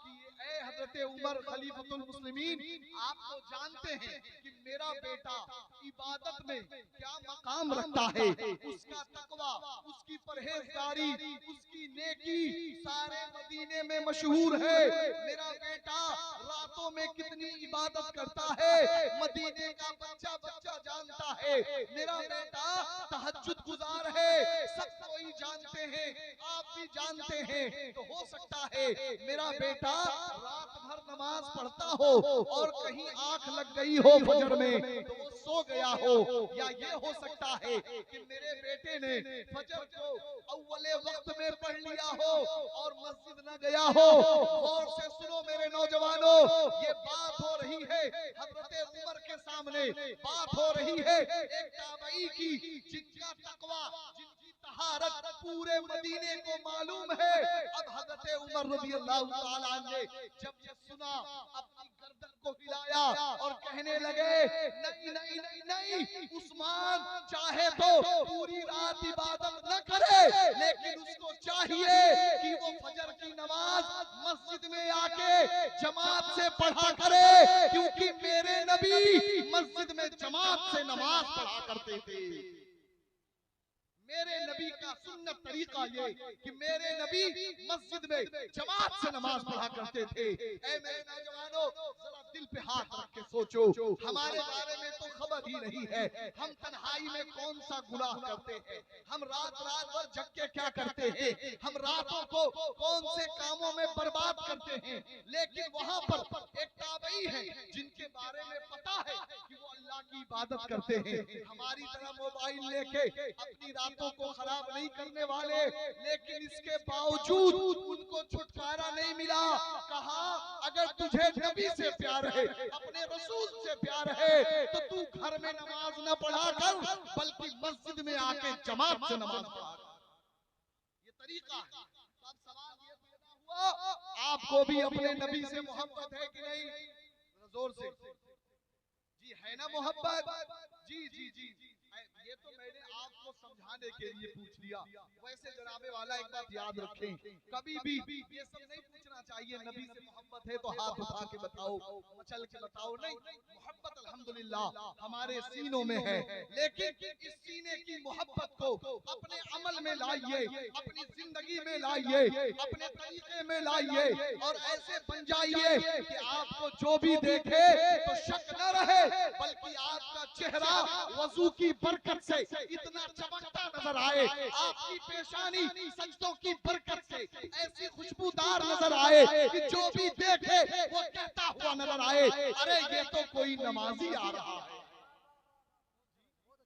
कि ए हजरत उमर खलीफतुल मुस्लिमीन, आप तो जानते हैं कि मेरा बेटा इबादत में क्या मकाम रखता है, उसका तकवा, उसकी परहेजगारी, उसकी नेकी सारे मदीने में मशहूर है। मेरा बेटा रातों में कितनी इबादत करता है, मदीने का बच्चा बच्चा जानता है। मेरा बेटा तहज्जुद गुजार है, सब कोई जानते हैं, आप भी जानते हैं। तो हो सकता है मेरा बेटा रात भर नमाज पढ़ता हो और कहीं आंख लग गई हो फजर में तो वो सो गया हो, या ये हो सकता है कि मेरे बेटे ने फजर को अव्वले वक्त में पढ़ लिया हो और मस्जिद न गया हो। गौर से सुनो मेरे नौजवानों, ये बात हो रही है हजरत उमर के सामने, बात हो रही है एक ताबई की जिनका तकवा, जिनकी तहारत पूरे मदीने को मालूम है। अब हजरत उमर रज़ी अल्लाह ताला ने जब ये सुना अपनी गर्दन को हिलाया और कहने लगे, नहीं नहीं नहीं नहीं, उस्मान चाहे तो पूरी रात इबादत न करे, लेकिन उसको चाहिए कि वो फजर की नमाज मस्जिद में आके जमात से पढ़ा करे, क्योंकि मेरे नबी मस्जिद में जमात से नमाज पढ़ा करते थे। मेरे नबी का सुन्नत तरीका ये कि मेरे नबी मस्जिद में जमात से नमाज पढ़ा करते थे। ऐ मेरे नौजवानों, जरा दिल पे हाथ रख के सोचो, हमारे बारे में तो खबर ही नहीं है, हम तन्हाई में कौन सा गुनाह करते हैं, हम रात रात भर जग के क्या करते हैं, हम रातों को कौन से कामों में बर्बाद करते हैं। लेकिन वहाँ पर एक ताबई है जिनके बारे में पता है कि वो अल्लाह की इबादत करते हैं, हमारी तरह मोबाइल लेके अपनी रातों को खराब नहीं करने वाले, लेकिन इसके बावजूद उनको छुटकारा नहीं मिला। कहा, अगर तुझे नबी से प्यार है, अपने रसूल से प्यार है, तो तू घर में नमाज न पढ़ा कर बल्कि मस्जिद में आके जमात से नमाज पढ़ा कर। ये तरीका है। अब सवाल ये पैदा हुआ, आपको भी अपने नबी से मोहब्बत है कि नहीं? जोर से जी है ना मोहब्बत? जी जी जी जी। ये तो मैंने आपको समझाने के लिए पूछ लिया। वैसे जनाबे वाला एक बात याद रखें, कभी भी ये सब नहीं पूछना चाहिए नबी से मोहब्बत है तो हाथ उठा के बताओ, मचल के बताओ, नहीं। मोहब्बत अल्हम्दुलिल्लाह हमारे सीनों में है, लेकिन इस सीने की मोहब्बत को अपने अमल में लाइए, अपनी जिंदगी में लाइए, अपने तरीके में लाइए और ऐसे बन जाइए कि आपको जो भी देखे तो शक न रहे, बल्कि आपका चेहरा वजू की बरकत से इतना चमकता नजर आए, आपकी पेशानी सजदों की बरकत से ऐसी खुशबूदार नजर आए कि जो भी देखे वो कहता हुआ नजर आए, अरे ये तो कोई नमाजी आ रहा है।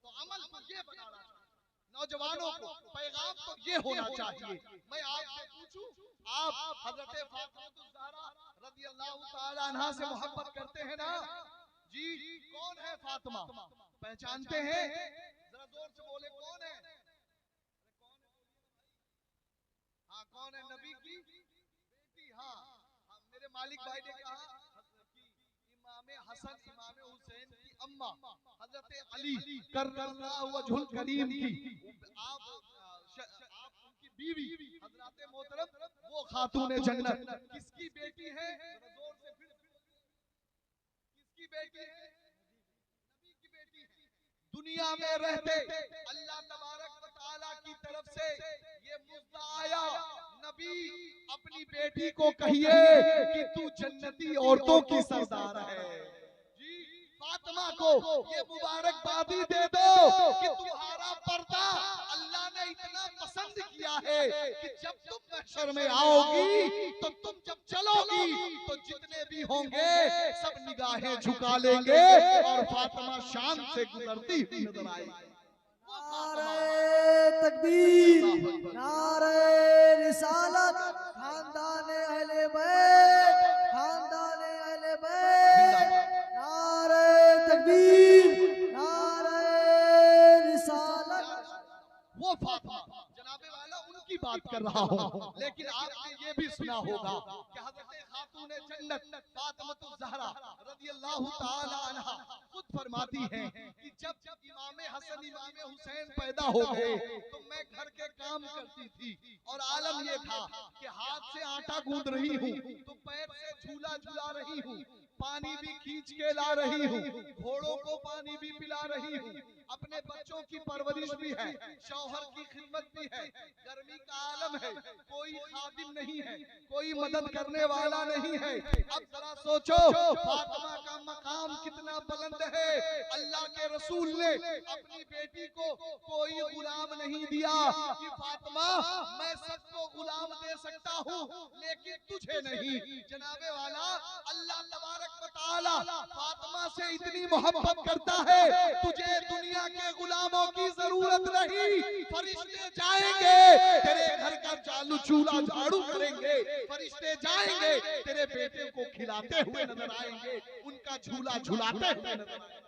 तो अमल तो ये बनाना चाहिए नौजवानों को, पैगाम तो ये होना चाहिए। मैं आपसे पूछूं, आप हजरत फातिमा रज़ियल्लाहु ताला अन्हा से मोहब्बत करते हैं ना? जी, कौन है फातिमा? पहचानते हैं? जरा जोर से बोले, कौन है? हाँ, कौन है? नबी की बेटी। हाँ, मेरे मालिक भाई ने कहा कि इमाम हसन इमाम हुसैन की अम्मा हजरत अली कर्रमल्लाहु वजहुल करीम की आप उनकी बीवी हजरत मोहतरम वो खातून जन्नत किसकी बेटी है? जोर से फिर किसकी बेटी है? नबी की बेटी है। दुनिया में रहते अल्लाह तबारक व तआला की तरफ से ये मुद्दा आया, नबी अपनी बेटी को कहिए कि तू जन्नती औरतों की सरदार है। जी फातिमा को ये मुबारकबादी दे दो कि तुम्हारा पर्दा अल्लाह ने इतना पसंद किया है कि जब तुम महशर में आओगी तो तुम जब चलोगी तो जितने भी होंगे सब निगाहें झुका लेंगे और फातिमा शान से गुजरती हुई नजर आएगी। नारे तकबीर, नारे रिसालत, खानदाने अहले बैत, खानदाने अहले बैत, नारे तकबीर, नारे रिसालत। वो फातिमा जनाबे वाला उनकी बात कर रहा हूँ, लेकिन आपने ये भी सुना होगा कि हज़रत खातून जन्नत फातिमा ज़हरा रज़ियल्लाहु ताला अन्हा खुद फरमाती हैं कि जब इमाम हसन इमाम हुसैन पैदा हो गए तो मैं घर के काम करती थी और आलम ये था कि हाथ से आटा गूंद रही हूँ तो पैर से झूला झुला रही हूँ, पानी भी खींच के ला रही हूँ, घोड़ों को पानी भी पिला रही हूँ, अपने बच्चों की परवरिश भी है, शौहर की खिदमत भी है। गर्मी का आलम है, कोई खादिम नहीं है, कोई मदद करने वाला नहीं है। अब जरा सोचो फातिमा का मकाम कितना बुलंद है। अल्लाह के रसूल ने अपनी बेटी को कोई गुलाम नहीं दिया कि फातिमा मैं सबको गुलाम दे सकता हूँ लेकिन तुझे नहीं। जनाबे वाला अल्लाह तबारक व तआला फातिमा से इतनी मोहब्बत करता है, तुझे दुनिया के गुलामों की जरूरत नहीं। फरिश्ते जाएंगे तेरे घर का चालू चूल्हा झाड़ू करेंगे, फरिश्ते जाएंगे तेरे बेटे को खिलाते हुए नजर आएंगे, उनका झूला झुलाते हुए नजर आएंगे।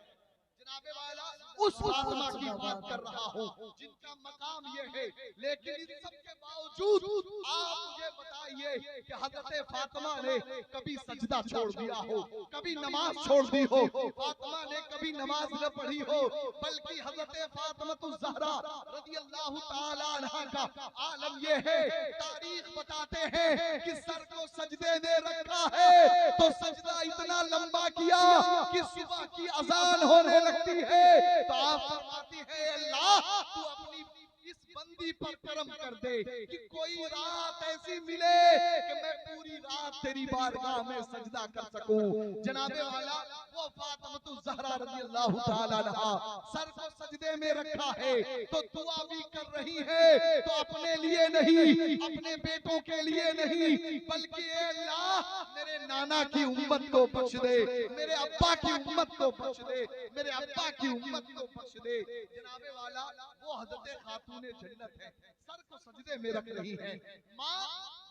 जनाबे वाला उस फातिमा की बात कर रहा हूँ जिनका मकाम ये है, लेकिन इन सब के बावजूद आप मुझे बताइए कि हज़रत फातिमा ने कभी सजदा छोड़ दिया हो, कभी नमाज छोड़ दी हो, फातिमा ने कभी नमाज न पढ़ी हो, बल्कि हज़रत फातिमा ज़हरा रज़ियल्लाहु ताला अन्हा का आलम ये है, तारीख बताते हैं कि सर को सजदे में रखा है तो सजदा इतना लंबा किया कि सुबह की अजान होने लगती है तो आप फरमाती है अल्लाह तू अपनी इस बंदी पर करम कर दे कि कोई रात ऐसी मिले कि मैं पूरी रात तेरी बारगाह में सजदा कर सकूं। जनाबे वाला वो फातिमा ज़हरा रज़ियल्लाहु ताला अन्हा सर को सजदे में रखा है तो दुआ भी कर रही है, तो अपने लिए नहीं, अपने बेटों के लिए नहीं, बल्कि ए अल्लाह मेरे नाना की उम्मत को बख्श दे, मेरे अब्बा की उम्मत को बख्श दे, मेरे अब्बा की उम्मत को बख्श दे। जनाबे वाला वो हज़रत खातून जन्नत है, सर को सजदे में रख रही है। माँ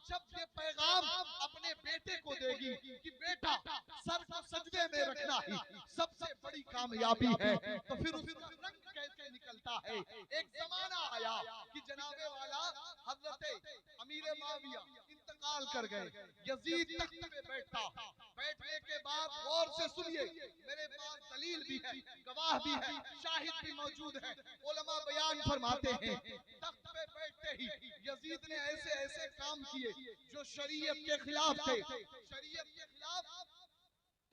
जब ये पैगाम अपने बेटे को देगी कि बेटा सर को सजदे में रखना ही सबसे बड़ी कामयाबी है, तो फिर उसका रंग कैसे निकलता है। एक जमाना आया कि जनाबे वाला हजरत अमीर माविया इंतकाल कर गए, यजीद तख्त पे बैठता, बैठने के बाद गौर से सुनिए, मेरे पास दलील भी है, गवाह भी है, शाहिद भी मौजूद है, उलमा बयान फरमाते हैं तख्त पे बैठते ही यजीद ने ऐसे ऐसे काम किए जो शरीयत के खिलाफ थे। शरीयत के खिलाफ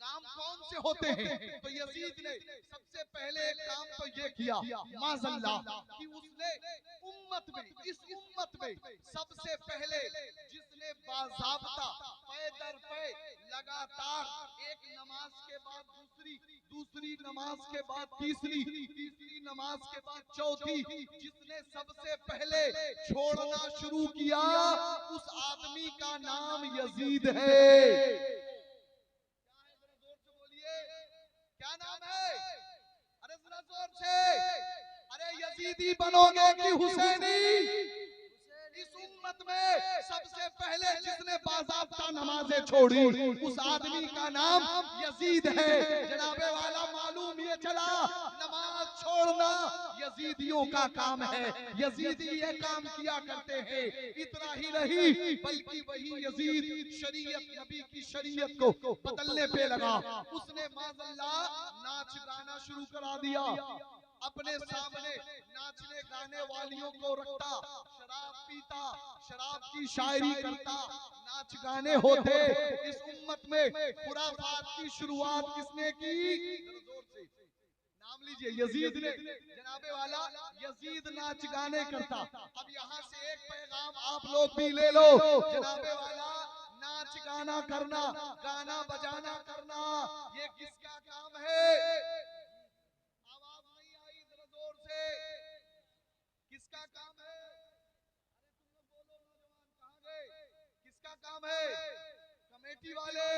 काम कौन से होते हैं? तो यजीद ने सबसे पहले एक काम तो ये किया माज़ल्लाह कि उसने उम्मत में, इस उम्मत में सबसे पहले जिसने बाज़ाब्ता पे दर पे लगातार एक नमाज के बाद दूसरी, दूसरी नमाज के बाद तीसरी, तीसरी नमाज के बाद चौथी, जिसने सबसे पहले छोड़ना शुरू किया उस आदमी का नाम यजीद है। क्या नाम है? अरे जरा जोर से, अरे यजीदी बनोगे कि हुसैनी? इस उम्मत में सबसे पहले जिसने बाज़ाब्ता नमाजें छोड़ी उस आदमी का नाम यजीद है। जनाबे वाला मालूम ये चला नमाज छोड़ना यजीदियों का काम है, यजीदी ये काम किया करते हैं। इतना ही नहीं बल्कि वही यजीद शरीयत, नबी की शरीयत को बदलने पे लगा, उसने माज़ल्लाह नाच गाना शुरू करा दिया। अपने सामने नाचने गाने वालियों को रखता, शराब पीता, शराब की शायरी करता, नाच गाने होते। इस उम्मत में खुराफात की शुरुआत किसने की? जोर से नाम लीजिए, यजीद ने। जनाबे वाला यजीद नाच गाने करता। अब यहाँ से एक पैगाम आप लोग भी ले लो, जनाबे वाला नाच गाना करना, गाना बजाना करना, ये किसका काम है? आवाज नहीं आई, जरा जोर से, किसका काम है? अरे तुम लोग बोलो, नौजवान कहाँ गए? किसका काम है? कमेटी वाले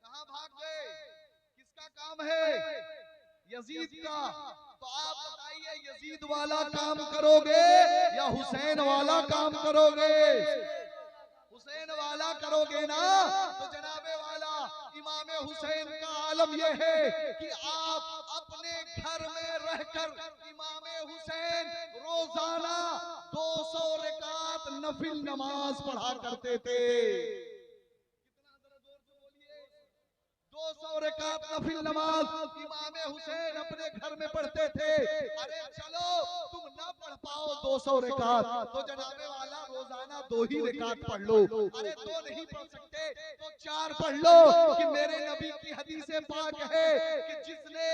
कहाँ भाग गए? किसका काम है? यजीद का। तो आप बताइए, यजीद वाला काम करोगे या हुसैन वाला काम करोगे? हुसैन वाला करोगे ना, तो जनाबे वाला इमाम हुसैन का आलम यह है कि आप अपने घर में रहकर इमाम हुसैन रोजाना 200 रकात नफिल नमाज पढ़ा करते थे। 200 रकात नफिल नमाज इमाम हुसैन अपने घर में पढ़ते थे। अरे चलो तुम ना पढ़ पाओ 200 रकात, तो जनाबे वाला रोजाना 2 ही रकात पढ़ लो। अरे 2 नहीं पढ़ सकते तो 4 पढ़ लो, कि मेरे नबी की हदीसे पाक है कि जिसने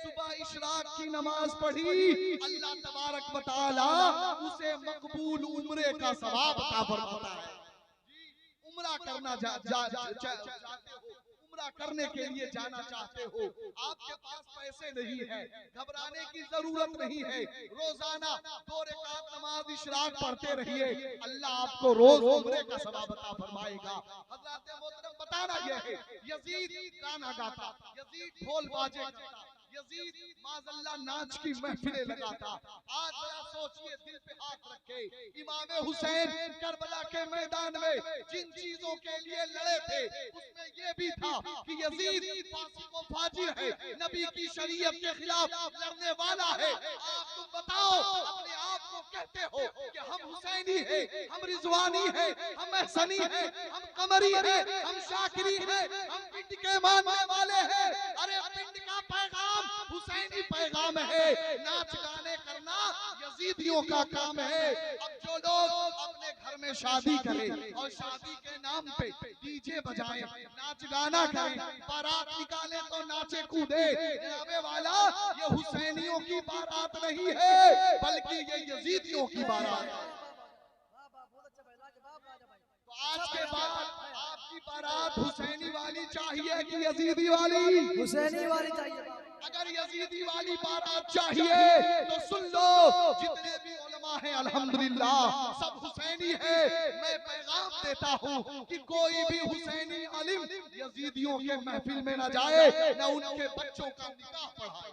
सुबह इशराक की नमाज पढ़ी, अल्लाह तबारक व तआला उसे मकबूल उम्रे का सवाब अता फरमाता है। उम्रा करना चाहते हो, उम्रा करने के लिए जाना चाहते हो, आपके पास पैसे नहीं है, घबराने की जरूरत नहीं है। रोजाना 2 रकात नमाज इशराक पढ़ते रहिए, अल्लाह आपको रोज उम्रे का सवाब अता फरमाएगा। हज़रात मोहतरम, बताना यह है, यजीद गाना गाता, यजीद ढोल बाजे करता, यजीद माज़अल्लाह नाच की महफिलें लगाता। आज जरा सोचिए, दिल पे हाथ रखे, इमाम हुसैन करबला के मैदान में जिन चीजों के लिए लड़े थे, उसमें ये भी था कि यजीद फासिक व फाजिर है, नबी की शरीयत के खिलाफ लड़ने वाला है। आप तुम बताओ, अपने आप को कहते हो कि हम हुसैनी है, हम रिजवानी है, हम एहसनी है, हम कमरी है, हम शाकिरी है, हम पिंड के मानने वाले हैं। अरे पिंड का पैगाम हुसैनी पैगाम है, नाच गाने करना यजीदियों का काम है। अब जो लोग अपने घर में शादी करें और शादी के नाम पे डीजे बजाएं, नाच गाना करें, बारात निकाले तो नाचे कूदे, जनाबे वाला ये हुसैनियों की बारात नहीं है, बल्कि ये यजीदियों की बारात है। तो आज के बाद आपकी बारात हुसैनी वाली चाहिए कि यजीदी वाली? हुसैनी वाली चाहिए। अगर यजीदी वाली बारात चाहिए तो सुन लो, जितने भी उलमा हैं अल्हम्दुलिल्लाह सब हुसैनी है। मैं पैगाम देता हूँ कि कोई भी हुसैनी आलिम यजीदियों के महफिल में न जाए, न उनके बच्चों का निकाह पढ़ाए।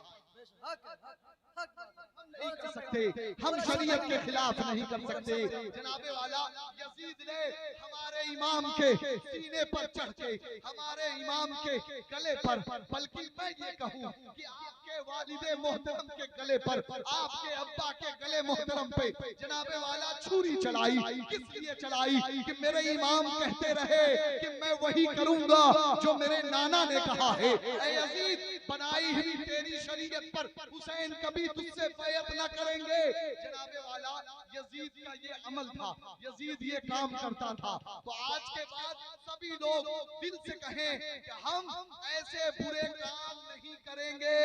नहीं कर सकते, हम शरीयत के खिलाफ नहीं कर सकते। जनाबे वाला यजीद ने हमारे इमाम के सीने पर चढ़ के, हमारे इमाम के गले पर, बल्कि मैं ये कहूँ कि आपके वालिदे मोहतरम के गले पर, आपके अब्बा के गले मोहतरम पे जनाबे वाला छुरी चलाई। किस लिए चलाई? कि मेरे इमाम कहते रहे कि मैं वही करूंगा जो मेरे नाना ने कहा है। ऐ यजीद, बनाई हुई तेरी शरीयत पर हुसैन कभी तुझसे बैयत न करेंगे। जनाबे वाला यजीद का ये अमल था, यजीद ये काम करता था। तो आज के बाद सभी लोग दिल से कहें कि हम ऐसे बुरे काम नहीं करेंगे।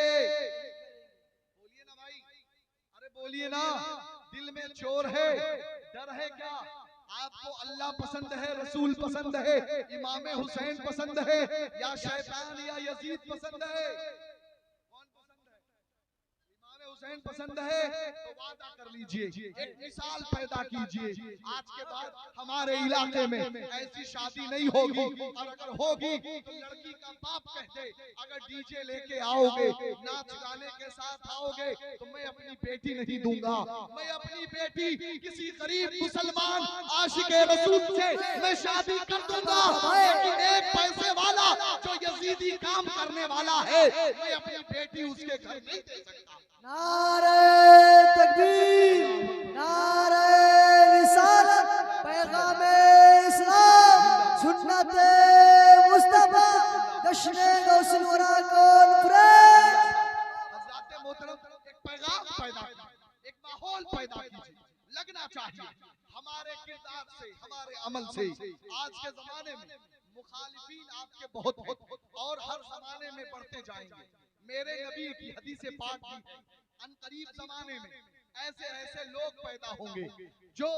बोलिए ना भाई, अरे बोलिए ना, दिल में चोर है, डर है क्या? आपको अल्लाह पसंद है, रसूल पसंद है, इमाम हुसैन पसंद है, या शैतान या यजीद पसंद है? कौन पसंद है? इमाम हुसैन पसंद है। तो वादा कर लीजिए, एक मिसाल पैदा कीजिए, आज के बाद हमारे इलाके में ऐसी शादी नहीं होगी, और अगर होगी तो लड़की का बाप कह दे, अगर डीजे लेके आओगे, नाच गाने के साथ आओगे, तो मैं अपनी बेटी नहीं दूंगा। मैं अपनी बेटी किसी गरीब मुसलमान आशिके रसूल से मैं शादी कर दूंगा, लेकिन एक पैसे वाला जो यजीदी काम करने वाला है, मैं अपनी बेटी उसके घर नहीं दे सकता। नारे तकबीर, नारे रिसालत, पैगामे इस्लाम, सुन्नते मुस्तफा, जश्ने गौसुल वरा कॉन्फ्रेंस। हज़रात मोहतरम, एक पैगाम माहौल पैदा कीजिए, लगना चाहिए हमारे किरदार से, हमारे अमल से। आज के जमाने में मुखालिफीन आपके बहुत हैं और हर जमाने में बढ़ते जाएंगे। मेरे नबी की हदीस पाक की है, अनकरीब जमाने में ऐसे ऐसे लोग पैदा होंगे जो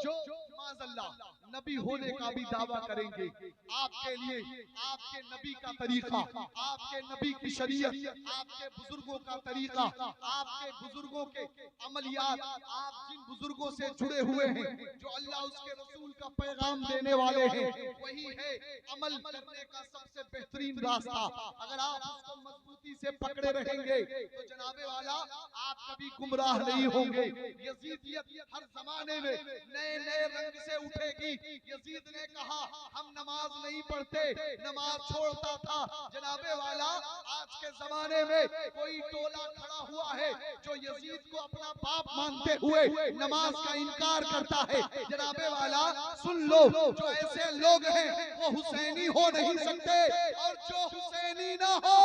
माज़अल्लाह नबी होने का भी दावा करेंगे। आपके लिए आपके नबी का तरीका, आपके नबी की शरीयत, आपके बुजुर्गों का तरीका, आपके बुजुर्गों के अमलियात, आप जिन बुजुर्गों से जुड़े हुए हैं, जो अल्लाह उसके रसूल का पैगाम देने वाले हैं, वही है अमल करने का सबसे बेहतरीन रास्ता। अगर आप उसको मजबूती से पकड़े रहेंगे तो जनाबे वाला आप कभी गुमराह नहीं होंगे। यजीदियत हर जमाने में नए नए रंग से उठेगी। यजीद ने कहा हम नमाज नहीं पढ़ते, नमाज छोड़ता था। जनाबे वाला आज के जमाने में कोई टोला खड़ा हुआ है जो यजीद को अपना बाप मानते हुए नमाज का इनकार करता है। जनाबे वाला सुन लो, जो ऐसे लोग हैं वो हुसैनी हो नहीं सकते, और जो हुसैनी ना हो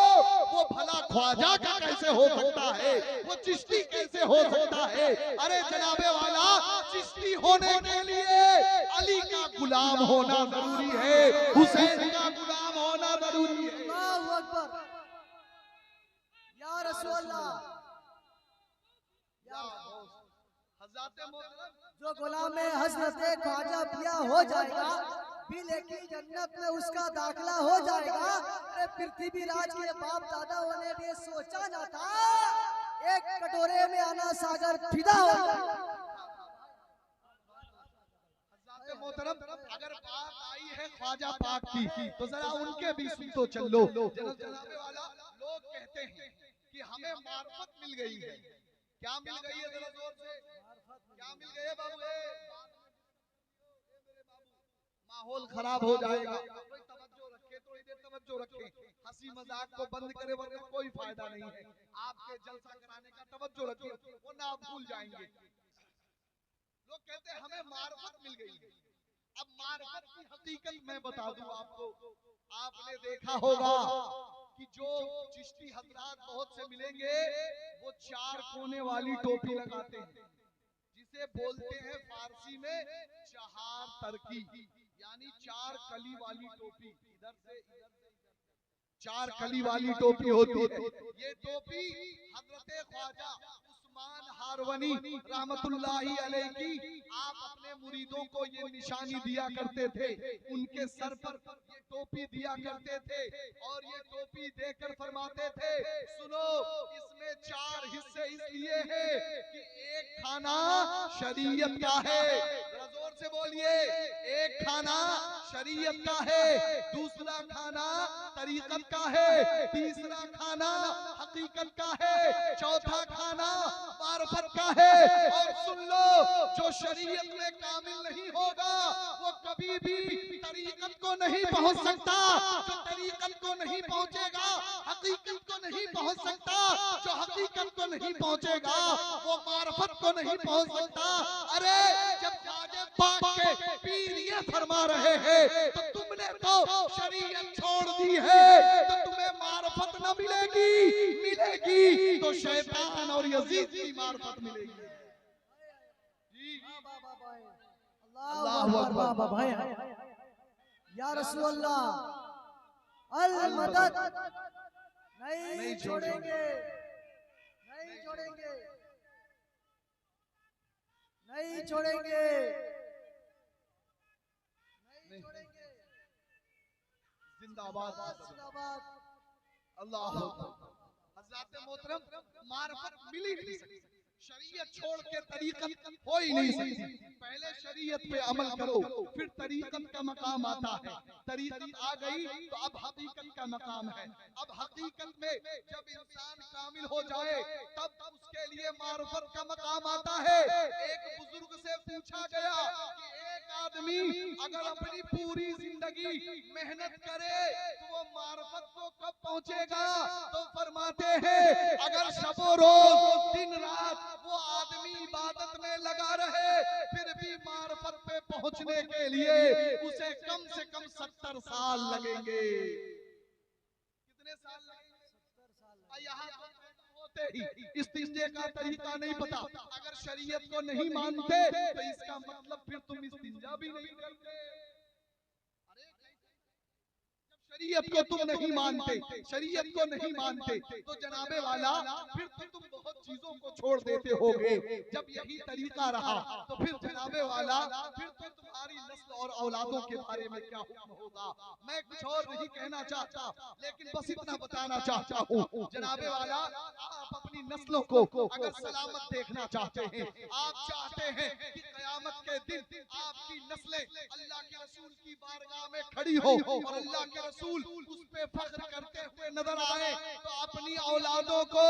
वो भला ख्वाजा का कैसे हो सकता है, वो चिश्ती कैसे हो सकता है। अरे जनाबे वाला चिश्ती होने के लिए अली का गुलाम होना जरूरी है, हुसैन का गुलाम होना जरूरी है। अल्लाहू अकबर, या रसूल अल्लाह, जो गुलाम हजरत ख्वाजा पिया हो जाएगा भी, लेकिन जन्नत में उसका दाखिला हो जाएगा। अरे पृथ्वीराज के बाप दादाओं ने भी सोचा ना था एक कटोरे में आना सागर फिदा हो जाएगा। मोहतरम, अगर बात आई है ख्वाजा पाक की तो जरा उनके भी सुन तो चलो। जनाबे वाला लोग कहते हैं कि हमें मार्फत मिल गई है। क्या मिल गई है, जरा जोर से क्या मिल गई है बाबू? माहौल खराब हो जाएगा, कोई तवज्जो रखे, थोड़ी देर तवज्जो रखे, हंसी मजाक को बंद करे वरना कोई फायदा नहीं है। आपके जलसा कराने का तवज्जो रखे वरना आप भूल जाएंगे। लोग कहते हैं हमें मार्फत मिल गई है। अब मार्फत की हकीकत मैं बता दूं आपको। आपने देखा होगा कि जो चिश्ती हजरात बहुत से मिलेंगे वो 4 कोने वाली टोपी लगाते हैं, जिसे बोलते हैं फारसी में चहार तरकी, यानी 4 कली वाली टोपी। इधर से 4 कली वाली टोपी होती है। ये टोपी हजरत ख्वाजा उस्मान हारवनी रहमतुल्लाही अलैह की आप अपने मुरीदों को ये निशानी दिया करते थे, उनके सर पर ये टोपी दिया करते थे और ये टोपी देकर फरमाते थे सुनो, इसमें 4 हिस्से इसलिए हैं कि एक खाना शरीयत का है, जोर से बोलिए, एक खाना शरीयत का है, दूसरा खाना तरीकत का है, तीसरा खाना हकीकत का है, चौथा खाना मार्फत का है। और सुन लो, जो शरीयत में कामिल नहीं होगा वो कभी भी तरीकत को नहीं पहुंच सकता। जो तरीकत को नहीं पहुंचेगा हकीकत को नहीं पहुंच सकता, जो हकीकत को नहीं पहुंचेगा वो मार्फत को नहीं पहुंच सकता। अरे जब ख्वाजा पाक के पीर ये फरमा रहे हैं तो तुमने तो शरीयत छोड़ दी है, तो तुम्हें मार्फत न मिलेगी, मिलेगी तो शैतान और यजीद की मार्फत मिलेगी। अल्लाहू अकबर बाबा, या रसूल अल्लाह, अल मदद, नहीं छोड़ेंगे, नहीं छोड़ेंगे, नहीं छोड़ेंगे, नहीं छोड़ेंगे। जिंदाबाद, जिंदाबाद। अल्लाह हज़रात मोहतरम, मार्फत मिली नहीं सकती, शरीयत छोड़ के तरीकत हो ही नहीं सकती। पहले शरीयत पे अमल करो, फिर तरीकत का मकाम आता है। तरीकत आ गई तो अब हकीकत का मकाम है। अब हकीकत में जब इंसान कामिल हो जाए तब उसके लिए मार्फत का मकाम आता है। एक बुजुर्ग से पूछा गया कि एक आदमी अगर अपनी पूरी जिंदगी मेहनत करे तो वो मार्फत को कब पहुंचेगा? तो फरमाते हैं अगर शबो रोज दिन रात वो आदमी इबादत में लगा रहे फिर भी मार्फत पे पहुंचने के लिए उसे कम से कम 70 साल लगेंगे। कितने साल लगेंगे? यहाँ होते ही इस्तिंजे का तरीका नहीं पता, अगर शरीयत शरीयत को नहीं मानते तो इसका मतलब फिर तुम इस्तिंजा भी नहीं करते। शरीयत को तुम नहीं मानते, शरीयत को नहीं मानते तो जनाबे वाला फिर तो तुम बहुत चीजों को छोड़ देते होगे। जब यही तरीका रहा तो फिर जनाबे वाला फिर तो तुम्हारी नस्ल और औलादों के बारे में क्या हुक्म होगा। मैं कुछ और नहीं कहना चाहता, लेकिन बस इतना बताना चाहता हूँ जनाबे वाला, आप अपनी नस्लों को अगर सलामत देखना चाहते हैं, आप चाहते हैं कि कयामत के दिन आपकी नस्लें अल्लाह के रसूल की बारगाह में खड़ी हो और अल्लाह के रसूल उस पे फख्र करते हुए नजर आए, तो अपनी औलादों को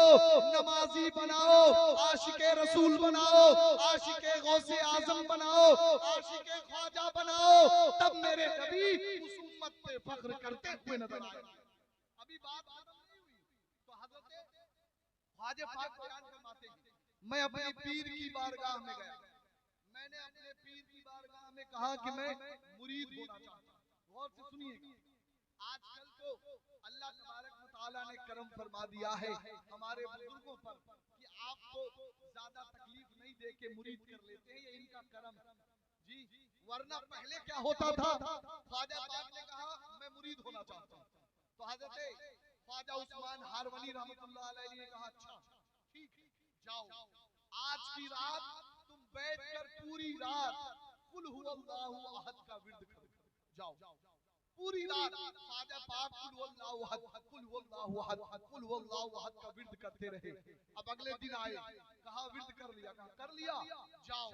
नमाजी बनाओ, आशिके रसूल बनाओ, आशिके गौसे आजम बनाओ, आशिके ख्वाजा बनाओ, तब मेरे नबी उस उम्मत पे फख्र करते हुए नजर आए। अभी बात खत्म नहीं हुई तो हजरत ख्वाजा पाक बयान फरमाते हैं, मैं अपने पीर की बारगाह में गया, मैंने अपने पीर की बारगाह में कहा कि मैं मुरीद होना चाहता हूं। गौर से सुनिएगा, आजकल तो अल्लाह तबारक व तआला ने करम फरमा दिया है हमारे बुजुर्गों पर कि आपको ज्यादा तकलीफ नहीं दे के मुरीद कर लेते हैं, ये इनका करम जी। वरना पहले क्या होता था, ख्वाजा पाक ने कहा मैं मुरीद होना चाहता हूं, तो हजरत ख्वाजा उस्मान हारवनी रहमतुल्लाह अलैहि ने कहा अच्छा ठीक जाओ, आज की रात तुम बैठकर पूरी रात कुल हुवल्लाहु अहद का विर्द करो, जाओ पूरी रात ख्वाजा पाक कुल हुवल्लाहु अहद कुल हुवल्लाहु अहद कुल हुवल्लाहु अहद का विर्द करते रहे। अब अगले दिन आए, कहा विर्द कर लिया, कहा कर लिया, जाओ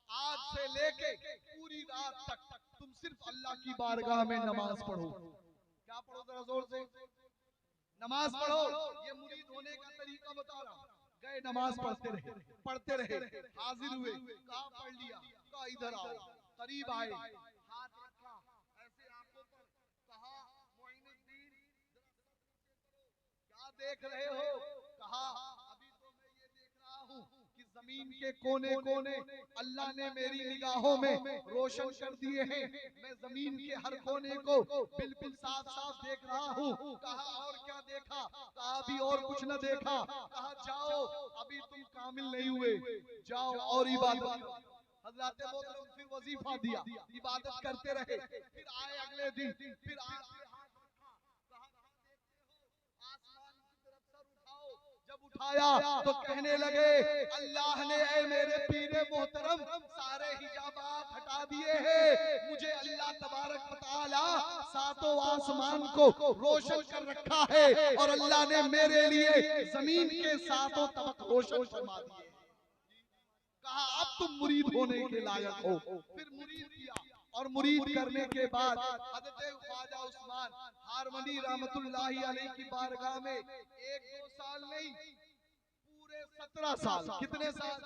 आज से लेके पूरी रात तक तुम सिर्फ अल्लाह की बारगाह में नमाज पढ़ो। क्या पढ़ो, जरा जोर से नमाज पढ़ो। ये मुरीद होने का तरीका बता रहा हूं। गए नमाज पढ़ते रहे, हाजिर हुए, कहा पढ़ लिया, कहा इधर आओ, करीब आए, हाथ रखा ऐसे आंखों पर, कहा मोइनुद्दीन क्या देख रहे हो, कहा अभी तो मैं ये देख रहा हूँ कि जमीन के कोने कोने अल्लाह ने मेरी निगाहों में रोशन कर दिए हैं, मैं जमीन के हर कोने को बिल्कुल साफ साफ देख रहा हूँ। कहा और क्या देखा, कहा अभी और कुछ न देखा, कहा जाओ अभी तुम कामिल नहीं हुए, जाओ और इबादत करो। हज़रत मोहतरम फिर वजीफा दिया, इबादत करते रहे, फिर आए अगले दिन, फिर जब उठाया तो कहने लगे अल्लाह ने ऐ मेरे पीरे मोहतरम सारे हिजाबात हटा दिए हैं, मुझे अल्लाह तबारक व तआला सातों आसमान को रोशन कर रखा है और अल्लाह ने मेरे लिए जमीन के सातों तबक रोशन फरमा दिए। कहा अब तुम मुरीद होने के लायक हो। फिर मुरीद किया और मुरीद करने के बाद हज़रत ख्वाजा उस्मान हारवनी रहमतुल्लाहि अलैहि की बारगाह में 1-2 साल नहीं, पूरे 17 साल, कितने साल,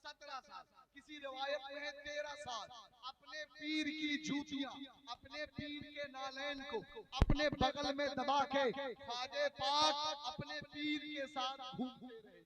17 साल, किसी रिवायत में है 13 साल, अपने पीर की जूतियां, अपने पीर के नालैन को अपने बगल में दबा के ख्वाजा पाक अपने पीर के साथ घूमते रहे।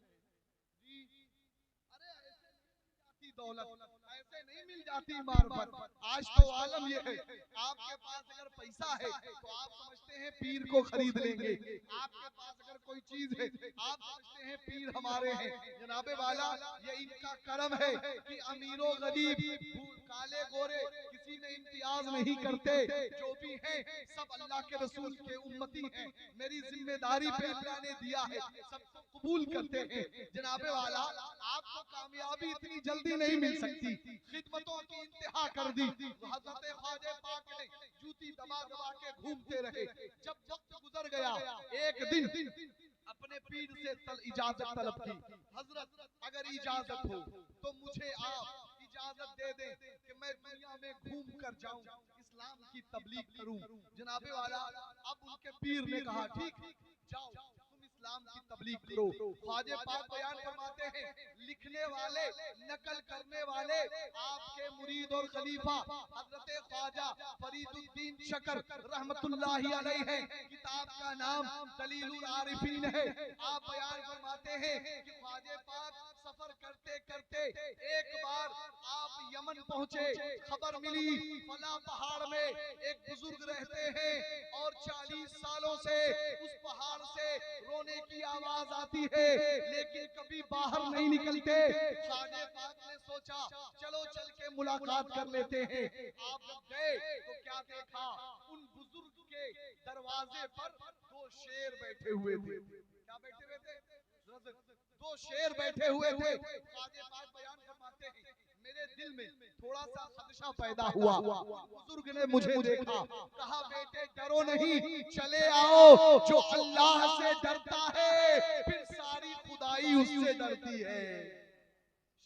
दौलत ऐसे नहीं मिल जाती मार्फत। आज तो आलम ये है, आपके पास अगर पैसा है तो आप समझते हैं पीर को खरीद लेंगे, आपके पास अगर कोई चीज है आप समझते हैं पीर हमारे हैं। जनाबे वाला ये इनका करम है कि अमीरों गरीब काले गोरे किसी में इम्तियाज नहीं करते, जो भी हैं सब अल्लाह के रसूल के उम्मती हैं, मेरी जिम्मेदारी पे अल्लाह ने दिया है, सबको कबूल करते हैं। जनाबे वाला आपको कामयाबी इतनी जल्दी नहीं मिल सकती, खिदमतों की इंतहा कर दी। हज़रत ख्वाजा पाक ने जूती दबा दबा के घूमते रहे। जब वक्त गुजर गया, एक दिन अपने पीर से इजाजत तलब की, हजरत अगर इजाजत हो तो मुझे आप इजाजत दे दें कि मैं दुनिया में घूम कर जाऊं, इस्लाम की तबलीग करूं। जनाबे वाला अब उनके पीर ने कहा ठीक जाओ इस्लाम की तबलीग करो। ख्वाजा पाक बयान फरमाते हैं, लिखने वाले नकल करने वाले आपके मुरीद और खलीफा हजरत ख्वाजा फरीदुद्दीन शकर रहमतुल्लाहि अलैहि हैं, किताब का नाम दलीलुल आरिफीन है। आप बयान फरमाते हैं कि ख्वाजा पाक सफर करते करते एक बार आप यमन पहुंचे, खबर मिली फला पहाड़ में एक बुजुर्ग रहते हैं और 40 सालों से उस पहाड़ से रोने की आवाज आती है, लेकिन कभी बाहर नहीं निकलते। ख्वाजा पाक ने सोचा चलो चल के मुलाकात कर लेते हैं। आप जब गए तो क्या देखा, उन बुजुर्ग के दरवाजे पर 2 शेर बैठे हुए थे। क्या बैठे हुए थे? 2 शेर बैठे हुए थे। ख्वाजा पाक बयान फरमाते हैं, मेरे दिल में थोड़ा सा खदशा पैदा हुआ। बुजुर्ग ने मुझे देखा, कहा बेटे डरो नहीं, चले आओ। जो अल्लाह से डरता है फिर सारी खुदाई उससे डरती है।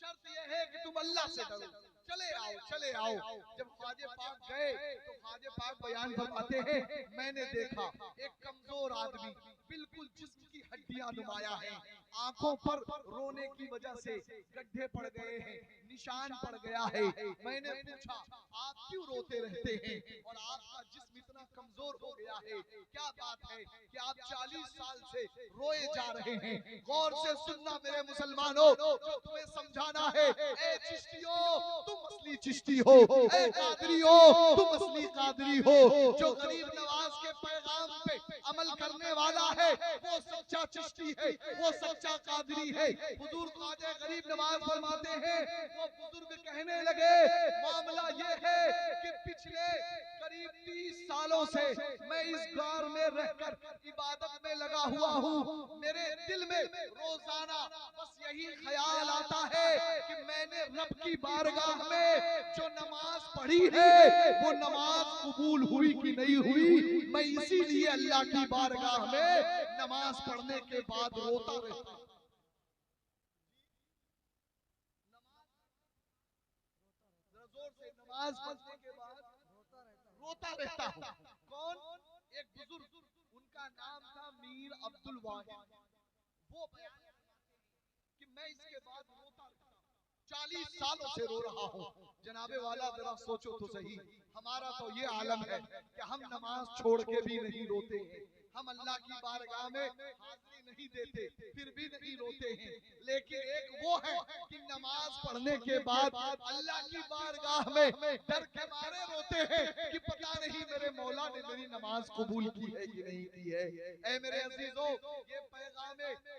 शर्त यह है कि तुम अल्लाह से डरो। चले आओ, चले आओ। जब ख्वाजा पाक गए तो ख्वाजा पाक बयान फरमाते हैं, मैंने देखा एक कमजोर आदमी, बिल्कुल जिस्म की हड्डियां नुमाया हैं, आंखों पर रोने की वजह से गड्ढे पड़ गए हैं, निशान पड़ गया है। मैंने पूछा आप क्यों रोते रहते हैं और आपका जिस्म इतना कमजोर हो गया है, क्या बात है कि आप 40 साल से रोए जा रहे हैं? गौर से सुनना मेरे मुसलमानों, जो तुम्हें समझाना है, ए चिश्तियों तुम असली चिश्ती हो, ए कादरियों तुम असली कादरी हो। जो गरीब नवाज के पैगाम पे अमल करने वाला है वो सच्चा चिश्ती है, वो सच्चा कादरी है। हुजूर ख्वाजा गरीब नवाज फरमाते हैं, वो बुजुर्ग कहने लगे मामला ये है कि पिछले करीब 30 सालों से मैं इस गार में रहकर इबादत में लगा हुआ हूँ। मेरे दिल में रोजाना बस यही ख्याल आता है कि मैंने रब की बारगाह में जो नमाज पढ़ी है वो नमाज कबूल हुई कि नहीं हुई। मैं इसीलिए अल्लाह की बारगाह में नमाज पढ़ने के बाद रोता रहता हूं। जोर से नमाज पढ़ने के बाद रोता रहता हूँ। कौन? एक बुजुर्ग, उनका नाम था मीर अब्दुल वाहिद। वो बयान कि मैं इसके बाद रोता रहता हूँ, 40 सालों से रो रहा हूँ। जनाबे वाला जरा सोचो तो सही, हमारा तो ये आलम है कि हम नमाज छोड़ के भी नहीं रोते हैं, हम अल्लाह की बारगाह में हाजिरी नहीं देते फिर भी नहीं रोते हैं। लेकिन एक वो है कि नमाज पढ़ने के बाद अल्लाह की बारगाह में डर के मारे रोते हैं कि पता नहीं मेरे मौला ने मेरी नमाज कबूल की है कि नहीं की है। ऐ मेरे अजीजों, ये पैगाम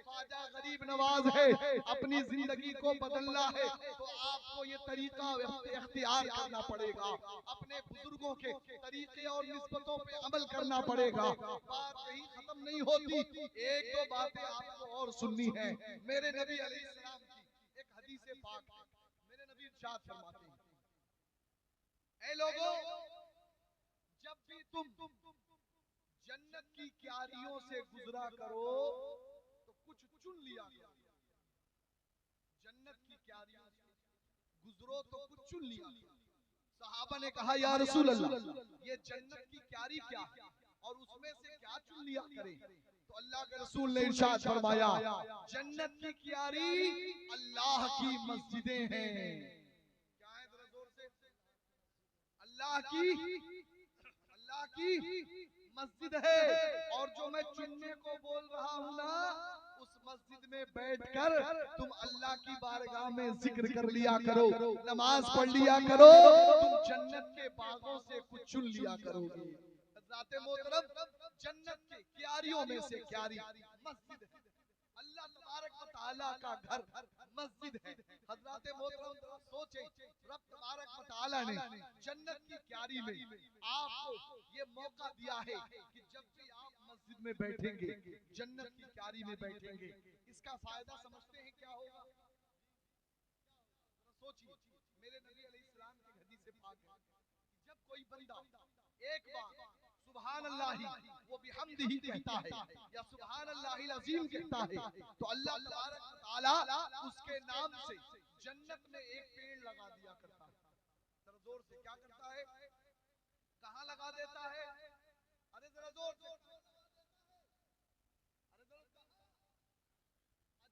ख्वाजा गरीब नवाज है। अपनी जिंदगी को बदलना है तो आपको ये तरीका इख्तियार करना पड़ेगा, अपने बुजुर्गों के तरीके और निस्बतों पे अमल करना पड़ेगा। बात यही खत्म नहीं होती, एक दो बातें आपको और सुननी है। मेरे नबी अलैहिस्सलाम की एक हदीस पाक है, मेरे नबी इरशाद फरमाते हैं, ऐ लोगों जब भी तुम जन्नत की क्यारियों से गुजरा करो तो कुछ चुन लिया करो। जन्नत की क्यारियों से गुजरो तो कुछ चुन लिया करो। सहाबा ने कहा या रसूल अल्लाह, ये जन्नत की क्यारी क्या है और उसमें से क्या चुन लिया करें? तो अल्लाह के रसूल ने इरशाद फरमाया, जन्नत की क्यारी अल्लाह की मस्जिदें हैं। क्या है? जरा जोर से, अल्लाह की मस्जिद है। और जो मैं चुनने को बोल रहा हूँ ना, उस मस्जिद में बैठकर तुम अल्लाह की बारगाह में जिक्र कर लिया करो, नमाज पढ़ लिया करो, तुम जन्नत के बागों से कुछ चुन लिया करोगे। हज़रात मोहतरम, जन्नत के क्यारियों में से क्यारी मस्जिद है, अल्लाह तबारक व तआला का घर मस्जिद है। हज़रात मोहतरम सोचे, रब तबारक व तआला ने जन्नत की क्यारी में आपको ये मौका दिया है कि जब भी आप मस्जिद में बैठेंगे, जन्नत की क्यारी में बैठेंगे, इसका फायदा समझते हैं क्या होगा? सोचिए, मेरे नबी अलैहिस्सलाम की हदीस से पाक है, जब कोई बंदा एक बार सुभान अल्लाही वो बिहम्दिही कहता है या सुभान अल्लाहिल अज़ीम कहता है तो अल्लाह तबारक व तआला उसके नाम से जन्नत में एक पेड़ लगा दिया करता है। जरा जोर से, क्या करता है? कहाँ लगा देता है? अरे जरा जोर से,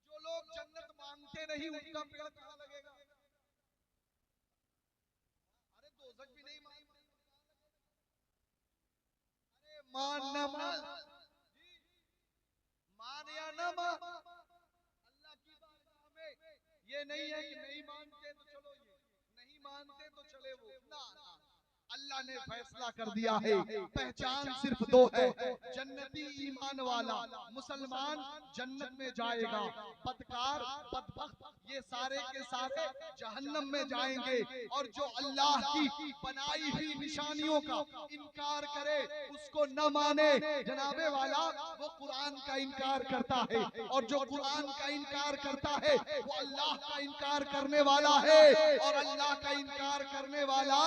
जो लोग जन्नत मांगते नहीं उनका पेड़ कहाँ लगेगा? अरे दोज़ख भी नहीं मांगते, मान न मान, मान या न मान, अल्लाह की बारगाह में ये नहीं है कि नहीं मानते तो चलो ये नहीं नहीं मानते तो चले वो ना, अल्लाह ने फैसला कर दिया है, पहचान सिर्फ दो है, जन्नती ईमान वाला मुसलमान जन्नत में जाएगा, बदकार बदबख्त ये सारे के सारे जहन्नम में जाएंगे। और जो अल्लाह की बनाई हुई निशानियों का इनकार करे, उसको न माने, जनाबे वाला वो कुरान का इनकार करता है, और जो कुरान का इनकार करता है वो अल्लाह का इनकार करने वाला है, और अल्लाह का इनकार करने वाला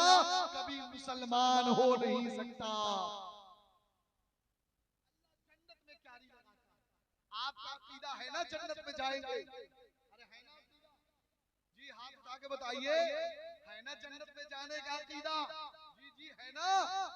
कभी मुसलमान हो नहीं सकता। जन्नत में क्या नहीं लगाता, आपका अकीदा है ना जन्नत में जाएंगे? अरे है ना अकीदा? जी हाथ उठा के बताइए, है ना जन्नत में जाने का अकीदा? जी जी है ना?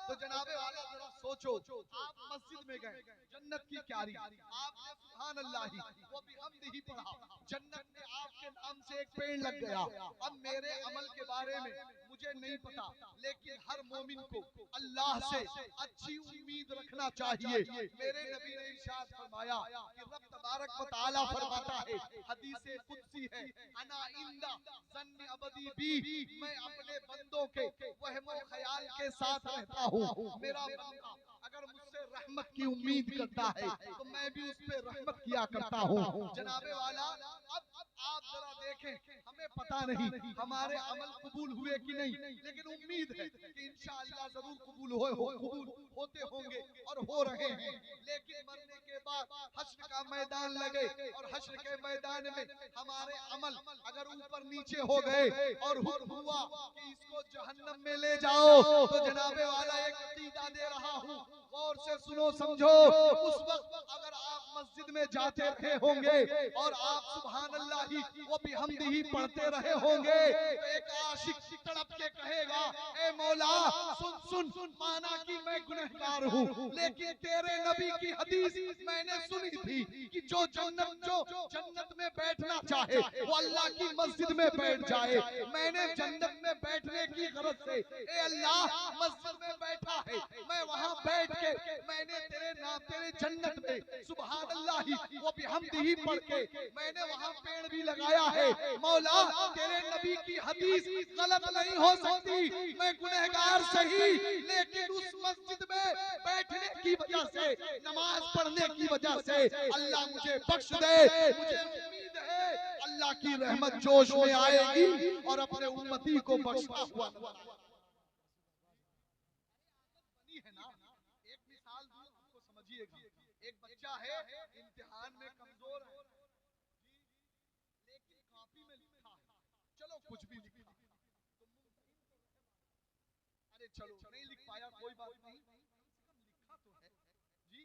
तो जनाबे वाला जरा सोचो, आप मस्जिद में गए, जन्नत की क्यारी, आपने सुभान अल्लाह ही वो भी हमद ही पढ़ा, जन्नत में आपके नाम से एक पेड़ लग गया। अब मेरे अमल के बारे में मुझे नहीं पता, लेकिन हर मोमिन को अल्लाह से अच्छी उम्मीद रखना चाहिए। मेरे नबी ने इरशाद फरमाया कि रब तबारक व तआला फरमाता है, हदीस कुदसी है, अना इंदा ज़न्नि अबदी बी, मैं अपने बंदों के वहमो ख्याल के साथ रहता हूँ। मेरा बंदा अगर मुझसे रहमत की उम्मीद करता है तो मैं भी उस पे रहमत किया करता हूँ। जनाबे वाला अब आप जरा देखें, हमें पता नहीं हमारे अमल कबूल हुए कि नहीं, लेकिन उम्मीद है कि इंशाअल्लाह जरूर कबूल होते होंगे और हो रहे हैं। लेकिन मरने के बाद हश्र का मैदान लगे और हश्र के मैदान में हमारे अमल अगर ऊपर नीचे हो गए और हुक्म हुआ कि इसको जहन्नम में ले जाओ, तो जनाबे वाला एक अकीदा दे रहा हूँ, गौर से सुनो समझो, उस वक्त अगर आप मस्जिद में जाते रहे होंगे और आप सुभान अल्लाह ही वो भी हमद ही पढ़ते रहे होंगे, तो एक आशिक तड़प के कहेगा, ए मौला सुन सुन, माना कि मैं गुनहगार हूँ, लेकिन तेरे नबी की हदीस मैंने सुनी थी कि जो जन्नत में बैठना चाहे वो अल्लाह की मस्जिद में बैठ जाए। मैंने जन्नत में बैठने की गरज से, ए अल्लाह मस्जिद में बैठा है, मैं वहाँ बैठ के मैंने तेरे जन्नत में सुभान अल्लाह ही वो भी हमद ही पढ़ के मैंने वहाँ पेड़ भी लगाया है। मौला तेरे नबी की हदीस गलत नहीं हो सकती, मैं गुनहगार सही, लेकिन उस मस्जिद में बैठने की वजह से, नमाज पढ़ने की वजह से अल्लाह मुझे बख्श दे। मुझे उम्मीद है अल्लाह की रहमत जोश में आएगी और अपने उम्मती को बख्शा हुआ है ना। एक मिसाल दूं आपको समझिएगा, एक बच्चा है इम्तिहान में कमजोर है जी, लेकिन कॉपी में लिखा है, चलो कुछ भी लिखा, अरे चलो नहीं लिख पाया कोई बात नहीं, लिखा तो है जी,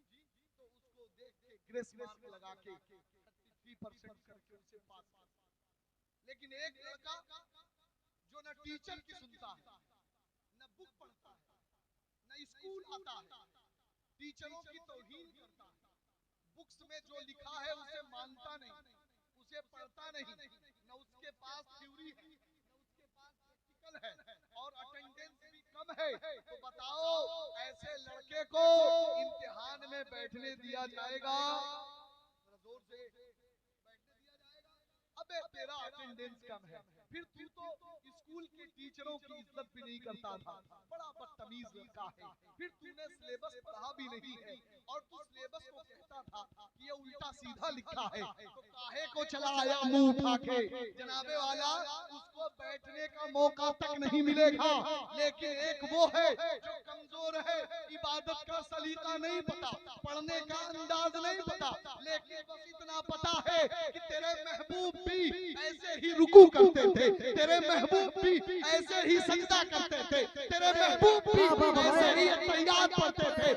तो उसको देख के ग्रेस मार्क लगा के 33% करके उसे पास कर। लेकिन एक लड़का जो न टीचर की सुनता है, न बुक पढ़ता है, न स्कूल आता है, टीचरों की तौहीन करता है, बुक्स में जो लिखा है उसे मानता नहीं, उसे पढ़ता नहीं, न उसके पास थ्योरी है, न उसके पास प्रैक्टिकल है, और अटेंडेंस भी कम है, तो बताओ ऐसे लड़के को इम्तिहान में बैठने दिया जाएगा? जोर से बैठने दिया जाएगा? अबे तेरा अटेंडेंस कम है, फिर तू तो स्कूल के टीचरों की इज्जत भी नहीं करता था, बड़ा बदतमीज लड़का है, फिर तूने सिलेबस पढ़ा भी नहीं है, और तू सिलेबस को कहता था कि ये उल्टा सीधा लिखा है, तो काहे को चला आया मुंह उठा के? जनाबे वाला उसको बैठने का मौका तक नहीं मिलेगा। लेकिन एक वो है जो कमजोर है, इबादत का सलीका नहीं पता, पढ़ने का अंदाज नहीं पता, लेकिन बस इतना पता है कि तेरे महबूब भी ऐसे ही रुकू करते थे, तेरे महबूब भी ऐसे ही सजदा करते थे, तेरे महबूब भी ऐसे ही तैयार पढ़ते थे।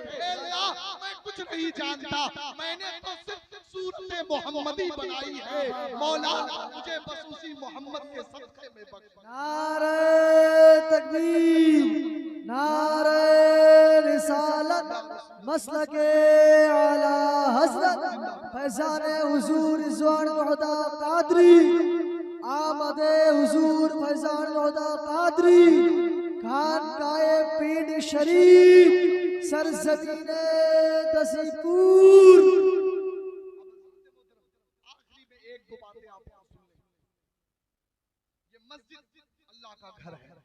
मैं कुछ नहीं जानता, मैंने तो सिर्फ सूरत मोहम्मदी बनाई है, मौला मुझे बस उसी मोहम्मद के सदक़े में बख्श। नारे तकबीर, नारे रिसालत, मसलके आला हज़रत फैज़ाने हुज़ूर रिज़वान खुदा कादरी, आमदे हुज़ूर फैज़ान खुदा कादरी, खानकाए पीर शरीफ, सरज़मीने दसीपुर। आखिरी में एक दो बातें आप सुन लें। ये मस्जिद अल्लाह का घर है।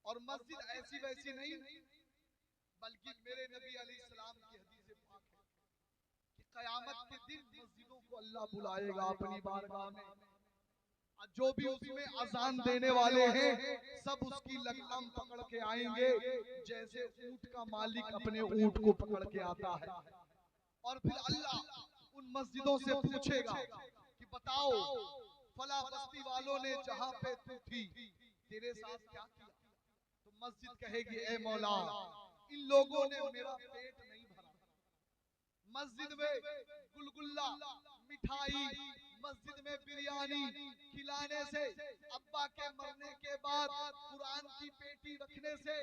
और मस्जिद ऐसी वैसी नहीं, बल्कि मेरे नबी अलैहिस्सलाम की हदीस पाक है कि क़यामत के दिन मस्जिदों को अल्लाह बुलाएगा अपनी बारगाह में। जो भी उसमें अजान देने वाले हैं सब उसकी लगाम पकड़ के आएंगे, जैसे ऊंट का मालिक अपने ऊंट को पकड़ के आता है। और फिर अल्लाह उन मस्जिदों से पूछेगा कि बताओ फला बस्ती वालों ने जहां पे तू थी तेरे साथ क्या किया। तो मस्जिद कहेगी ए मौला, इन लोगों ने मेरा पेट नहीं भरा। मस्जिद में गुलगुल्ला, मिठाई, मस्जिद में बिरयानी खिलाने से, अब्बा के मरने के बाद कुरान की पेटी रखने से,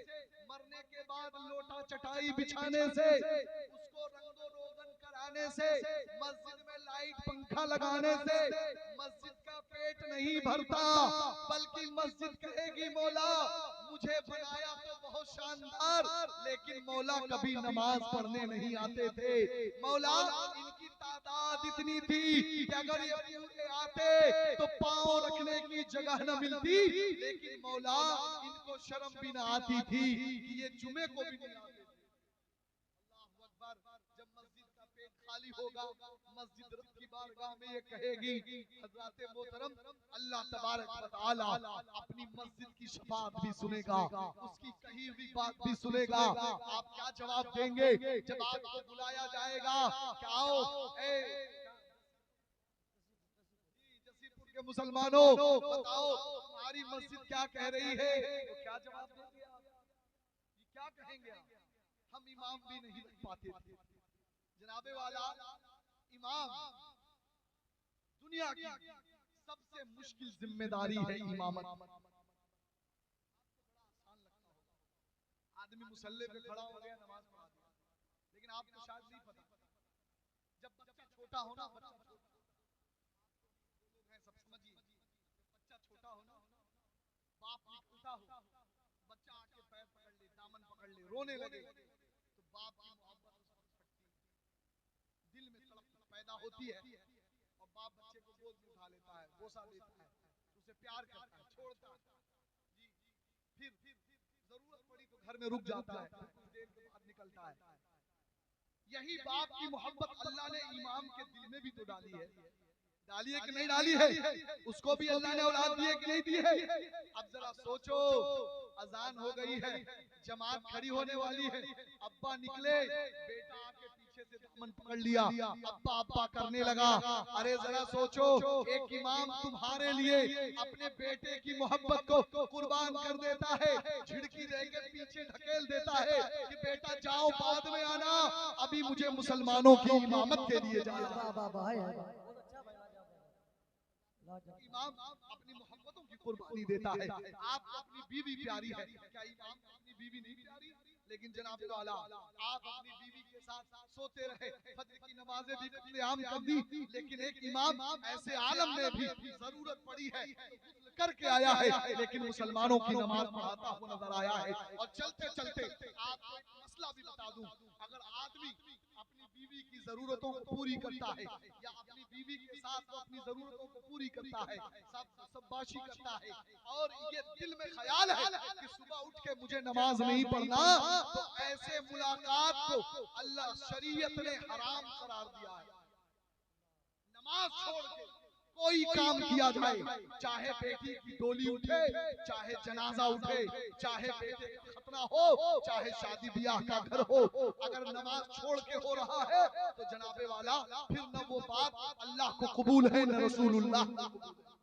मरने के बाद लोटा चटाई बिछाने से, उसको रंगो रोगन कराने से, मस्जिद में लाइट पंखा लगाने से मस्जिद का पेट नहीं भरता। बल्कि मस्जिद कहेगी मौला मुझे बनाया तो बहुत शानदार, लेकिन मौला कभी नमाज पढ़ने नहीं आते थे। मौला इनकी तादाद इतनी थी कि अगर ये पूरे आते तो पांव रखने की जगह न मिलती, लेकिन मौला इनको शर्म भी न आती थी कि ये जुमे को भी नहीं आते थे। अल्लाहु अकबर। जब मस्जिद का पेट खाली होगा, मस्जिद की बारगाह में ये कहेगी हज़रत मोहतरम अल्लाह तबारक व तआला अपनी मस्जिद की शफाअत भी सुनेगा, उसकी कही हुई बात भी सुनेगा। आप क्या जवाब देंगे जब आपको बुलाया जाएगा कि आओ जसीपुर के मुसलमानों बताओ हमारी मस्जिद क्या कह रही है, तो क्या जवाब देंगे आप? ये क्या कहेंगे आप? हम इमाम भी नहीं रख पाते थे। जनाबे वाला इमाम दुनिया की सबसे मुश्किल जिम्मेदारी है इमामत। आदमी मुसल्ले पे खड़ा हो गया, नमाज पढ़ा दिया, लेकिन आपको शायद नहीं पता जब बच्चा छोटा हो ना, बच्चा छोटा लोग हैं सब समझिए, बच्चा छोटा हो ना, बाप निकलता हो, बच्चा आके पैर पकड़ ले, दामन पकड़ ले, रोने लगे, तो बाप की मोहब्बत उसको फटती है, दिल में तड़प पैदा होती है, और बाप बच्चे को गोद में उठा लेता है, बोसा देता है, उसे प्यार करता है, छोड़ता है जी। फिर जरूरत पड़ी तो घर में रुक जाता है, कुछ देर के बाद निकलता है। यही बाप की मोहब्बत अल्लाह ने इमाम के दिल में भी तो डाली है। डाली है कि नहीं डाली है? उसको भी अल्लाह ने औलाद दी है कि नहीं दी है? अब जरा सोचो, अजान हो गई है, जमात खड़ी होने वाली है, अब्बा निकले, बेटा आके पीछे से दामन पकड़ लिया, अब्बा अब्बा करने लगा। अरे जरा सोचो, एक इमाम तुम्हारे लिए अपने बेटे की मोहब्बत को कुर्बान कर देता है, झिड़की देके पीछे ढकेल देता है कि बेटा जाओ बाद में आना, अभी मुझे मुसलमानों की इमामत के लिए जाना। इमाम अपनी मोहब्बतों की कुर्बानी देता है। आपको अपनी बीवी प्यारी है, क्या इमाम अपनी बीवी नहीं प्यारी? लेकिन जनाब वाला आप अपनी बीवी के साथ सोते रहे, फजर की नमाजें भी कत्लेआम कर दी, लेकिन एक इमाम ऐसे आलम में भी जरूरत पड़ी है करके आया है, लेकिन मुसलमानों की नमाज पढ़ाता हुआ नजर आया है। और चलते चलते आपको एक मसला भी बता दूं, अगर आदमी अपनी बीवी की जरूरतों को पूरी करता है, या अपनी बीवी के साथ वो अपनी जरूरतों को पूरी करता है, सबबाशी करता है, और ये दिल में ख्याल है कि सुबह उठ के मुझे नमाज नहीं पढ़ना, तो ऐसे मुलाकात को अल्लाह शरीयत ने हराम करार दिया है। नमाज छोड़ के कोई काम किया जाए, चाहे बेटी की डोली उठे, चाहे जनाजा उठे, चाहे बेटे का खतना हो, चाहे शादी ब्याह का घर हो, अगर नमाज छोड़ के हो रहा है तो जनाबे वाला फिर न वो बात अल्लाह को कबूल है न रसूलुल्लाह को कबूल है।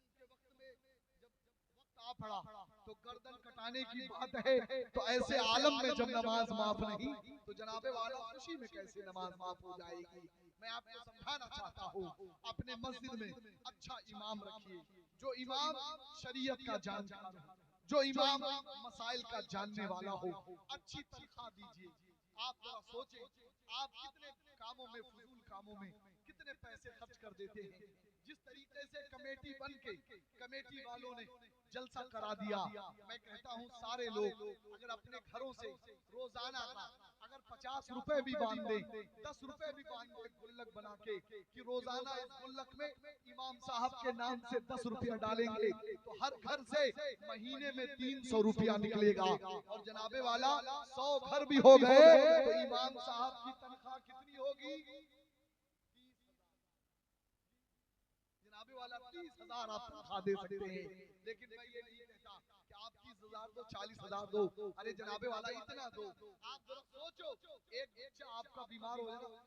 जंग के वक्त में जब वक्त आ पड़ा तो गर्दन कटाने की बात है, तो ऐसे आलम में जब नमाज माफ नहीं, तो जनाबे वाला खुशी में कैसे नमाज माफ हो जाएगी? मैं आपको समझाना चाहता हूँ, अपने मस्जिद में अच्छा इमाम रखिए, जो इमाम शरीयत का जानकार हो, जो इमाम मसाइल का जानने वाला हो, अच्छी तनख्वाह दीजिए। आप जरा सोचें, आप कितने कामों में, फजूल कामों में कितने पैसे खर्च कर देते हैं। जिस तरीके से कमेटी बन के कमेटी वालों ने जलसा करा दिया, मैं कहता हूँ सारे लोग अगर अपने घरों से रोजाना का अगर 50 रुपए भी बांध दे, 10 रुपए भी बांध दे गुल्लक बना के कि रोजाना इस गुल्लक में इमाम साहब के नाम से 10 रुपया डालेंगे, तो हर घर से महीने में 300 रुपया निकलेगा। और जनाबे वाला 100 घर भी हो गए तो इमाम साहब की तनख्वाह कितनी होगी? जनाबे वाला 30,000 आप तनख्वाह दे सकते हैं। लेकिन मैं ये नहीं कहता कि आप 30,000 दो, 40,000 दो, अरे जनाबे वाला इतना दो। आप जरा सोचो, एक बच्चा आपका बीमार हो जाए,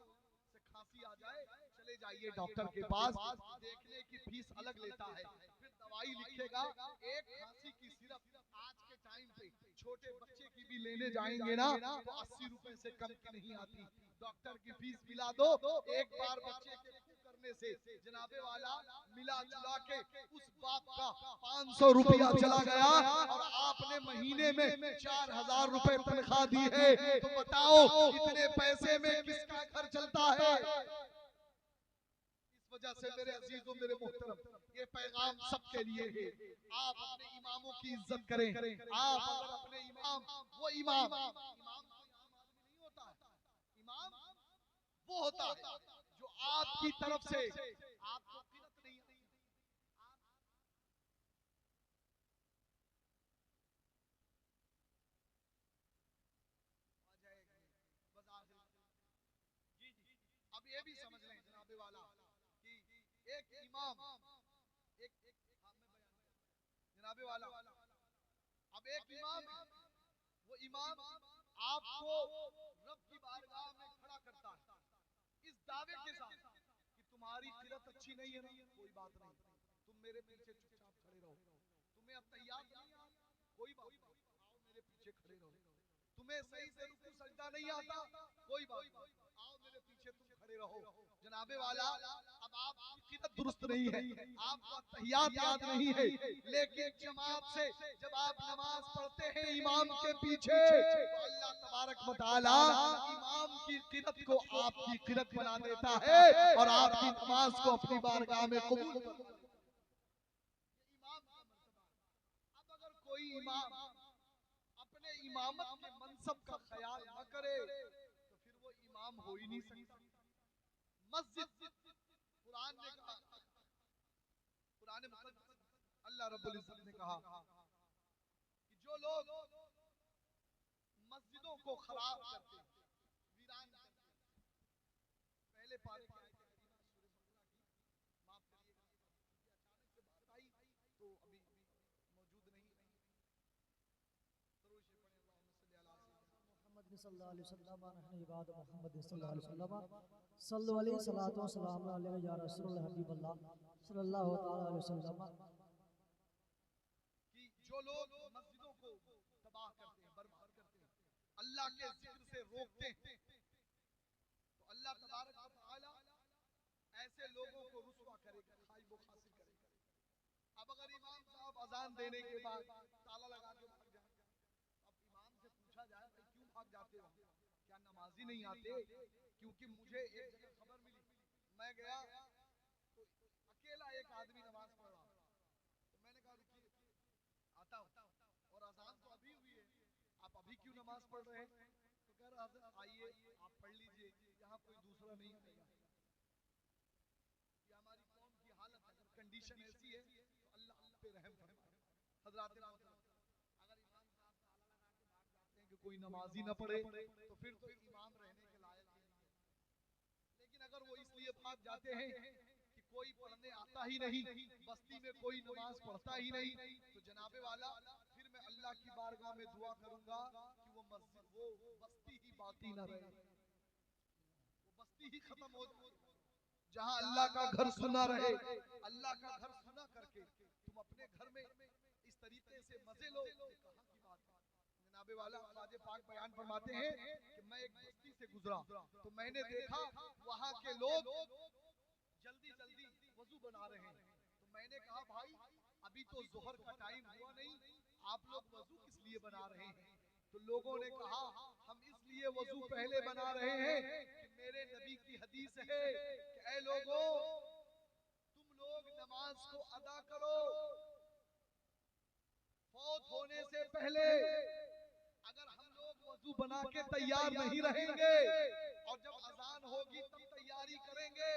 खांसी आ जाए, चले जाइए डॉक्टर के पास, देखने की फीस अलग लेता है, फिर दवाई लिखेगा। एक खांसी की सिरप आज के टाइम पे छोटे बच्चे की भी लेने जाएंगे ना तो 80 रुपए से कम की नहीं आती। डॉक्टर की फीस मिला दो, एक बार बच्चे के करने से जनाबे वाला मिला जुला के उस बाप का 500 रुपया चला गया और आपने महीने में 4,000 रुपए तनख्वाह दी है। तो बताओ इतने पैसे में किसका घर चलता है? इस वजह से मेरे अजीजों, मेरे मोहतरम, ये पैगाम सबके लिए है। आप अपने इमामों की इज्जत करें। आप अगर अपने इमाम, वो इमाम नहीं होता है, इमाम वो होता है जो आपकी तरफ से आपको किरत नहीं आती। अब ये भी समझ लें जनाबे वाला कि एक इमाम, एक जनाबे वाला, अब एक इमाम है, वो इमाम आपको रब की बारगाह में खड़ा करता है इस दावे के साथ कि तुम्हारी किरत अच्छी नहीं है ना, कोई बात नहीं, तुम मेरे पीछे चुपचाप खड़े रहो। तुम्हें अब तैयार नहीं आ, कोई बात नहीं, आओ मेरे पीछे खड़े रहो। तुम्हें सही से रुकू सजदा नहीं आता, कोई बात नहीं, आओ मेरे पीछे तुम खड़े रहो। जनाबे वाला, अब आपकी किरत दुरुस्त नहीं है, आपका तहियात याद नहीं है, लेकिन जमात से जब आप नमाज पढ़ते हैं इमाम के पीछे तो अल्लाह तबारक व तआला इमाम की किरत को आपकी किरत बना देता है और आपकी नमाज को अपनी बारगाह में कबूल कर लेता है। इमाम का मर्तबा। अब अगर कोई इमाम अपने इमामत के मनसब का ख्याल न करे तो फिर वो इमाम हो ही नहीं सकता। मस्जिद, कुरान ने कहा, कुरान मुक़द्दस अल्लाह रब्बुल इज्जत ने कहा कि जो लोग मस्जिदों को खराब करते, वीरान करते, पहले पारे की आयत करीमा सूरह बकरा की, माफ करिएगा अचानक से बात आई तो अभी मौजूद नहीं है। दरूद पढ़े मोहम्मद सल्लल्लाहु अलैहि वसल्लम नहनु इबाद मोहम्मद सल्लल्लाहु अलैहि वसल्लम सल्लल्लाहु अलैहि सलातो व सलाम अलैहि या रसूलुल्लाह हबीबल्लाह सल्लल्लाहु तआला अलैहि वसल्लम कि जो लोग मस्जिदों को तबाह करते हैं, बर्बाद करते हैं, अल्लाह के जिक्र से रोकते हैं, तो अल्लाह तबारक व तआला ऐसे लोगों को रुसवा करेगा, खाइब खासिर करेगा। अब अगर इमाम साहब अजान देने के बाद ताला लगा के भाग जाए, अब इमाम से पूछा जाए भाई क्यों भाग जाते हो, क्या नमाजी नहीं आते? क्योंकि मुझे एक जगह खबर मिली, मैं गया तो अकेला एक आदमी नमाज पढ़ रहा, तो मैंने कहा रुकिए आता हूं, और अजान तो अभी हुई है, आप अभी क्यों नमाज पढ़ रहे हैं? तो कह रहा हज़रत आइए आप पढ़ लीजिए, यहाँ कोई दूसरा नहीं आएगा। ये हमारी कौम की हालत, अगर कंडीशन ऐसी है तो अल्लाह पे रहम फरमाए। हज़रात मोहतरम, अगर इमाम साहब ताला लगा के भाग जाते हैं कि कोई नमाजी न पढ़े तो फिर तो इमाम रहने के लायक ही नहीं है। लेकिन अगर वो इसलिए भाग जाते हैं कि कोई पढ़ने आता ही नहीं, बस्ती में कोई नमाज पढ़ता ही नहीं, तो जनाबे वाला फिर मैं अल्लाह की बारगाह में दुआ करूंगा कि वो मस्जिद, वो बस्ती ही बाकी न रहे, वो बस्ती ही खत्म हो जाए, जहां अल्लाह का घर सुना रहे। अल्लाह का घर सुना करके तुम अपने घर में इस तरीके से मजे लो, कहां की बात है। जनाबे वाला ख्वाजा पाक बयान फरमाते हैं कि मैं एक बस्ती से गुजरा तो मैंने देखा वहां के लोग जल्दी जल्दी वजू बना रहे हैं, तो मैंने कहा भाई अभी तो जोहर का टाइम हुआ नहीं, आप लोग वजू किस लिए बना रहे हैं? तो लोगों ने कहा हम इसलिए वजू पहले बना रहे हैं कि मेरे नबी की हदीस है कि ऐ लोगों तुम लोग नमाज को अदा करो फौत होने से पहले। अगर हम लोग वजू बना के तैयार नहीं रहेंगे और जब अजान होगी तब तैयारी करेंगे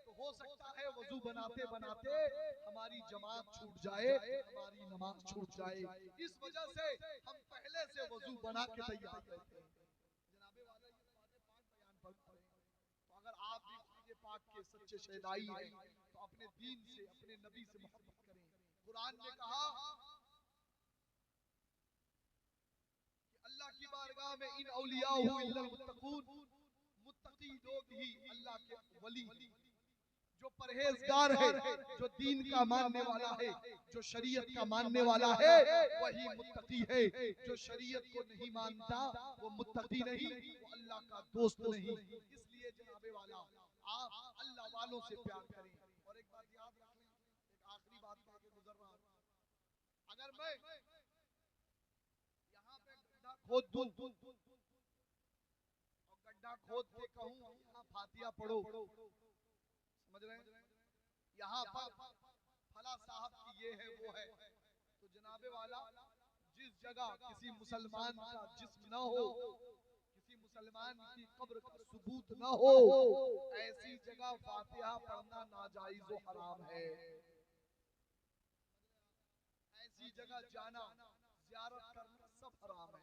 तो हो सकता है वजू बनाते बनाते हमारी जमात छूट जाए, हमारी नमाज छूट जाए। इस वजह से हम पहले से वजू बना के तैयार रहते हैं। जनाबे वाला ये कुरान पाक बयान पढ़ रहे हैं, तो अगर आप भी कुरान पाक के सच्चे शहदाई हैं तो अपने दीन से, अपने नबी से मोहब्बत करें। कुरान ने कहा कि अल्लाह की बारगाह में इन औलियाहु इल्लल मुत्तकून, मुत्तकी लोग ही अल्लाह के वली, जो परहेजगार है, जो दीन का मानने वाला है, जो शरीयत का मानने वाला है, वही मुत्तकी है। जो शरीयत को नहीं मानता वो मुत्तकी नहीं, वो अल्लाह का दोस्त नहीं। इसलिए जनाबे वाला आप अल्लाह वालों से प्यार करें। और एक बात याद रख लें, एक आखिरी बात कह के गुजर रहा हूं, अगर मैं यहाँ पे गड्ढा खोद दूं और गड्ढा खोद के कहूं यहाँ फातिहा पढ़ो, समझ रहे हैं, यहाँ पर फला साहब की ये है वो है, तो जनाबे वाला जिस जगह किसी मुसलमान का जिस्म न हो, किसी मुसलमान की कब्र का सबूत न हो, ऐसी जगह फातिहा पढ़ना नाजायज और हराम है। ऐसी जगह जाना, ज़ियारत करना सब हराम है।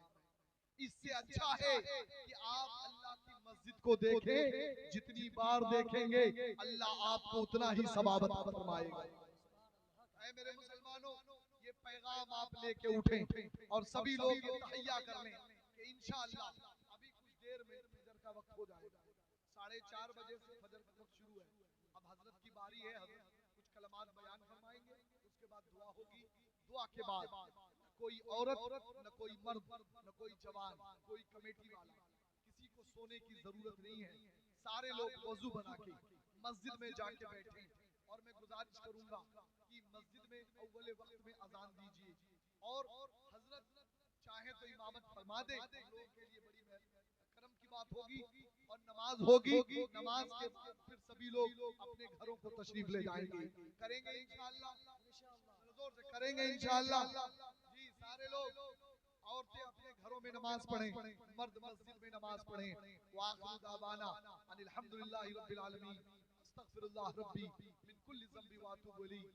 इससे अच्छा है कि आप अल्लाह की मस्जिद को देखें, जितनी बार देखेंगे अल्लाह आपको उतना ही सवाब अता फरमाएगा। ऐ मेरे मुसलमानों, ये पैगाम आप लेके उठें और सभी लोग ये तहैया कर लें कि इंशाअल्लाह अभी कुछ देर में फजर का वक्त हो जाएगा। 4:30 बजे से फजर का वक्त शुरू है। अब हजरत की बारी है, हजरत कुछ कलमात बयान फरमाएंगे, उसके बाद दुआ होगी। दुआ के बाद कोई औरत, न कोई मर्द, न कोई जवान, कोई कमेटी वाला, किसी को सोने की जरूरत नहीं है। सारे लोग वजू बना के मस्जिद में जाके बैठे। और मैं गुजारिश करूंगा कि मस्जिद में अव्वल वक्त में अजान दीजिए और हजरत चाहे तो इमामत फरमा दे, लोगों के लिए बड़ी करम की बात होगी। और नमाज होगी, नमाज के बाद फिर सभी लोग अपने घरों को तशरीफ ले जाएंगे। करेंगे इंशाअल्लाह, जोर से करेंगे इंशाअल्लाह जी। सारे लोग, औरतें अपने घरों में नमाज पढ़ें, मर्द मस्जिद में नमाज पढ़ें। वाखिरु दावाना अनिल हम्दुलिल्लाहि रब्बिल आलमीन, अस्तगफिरुल्लाह रब्बी मिन कुल्ली ज़ंबि व अतूबु इलैहि।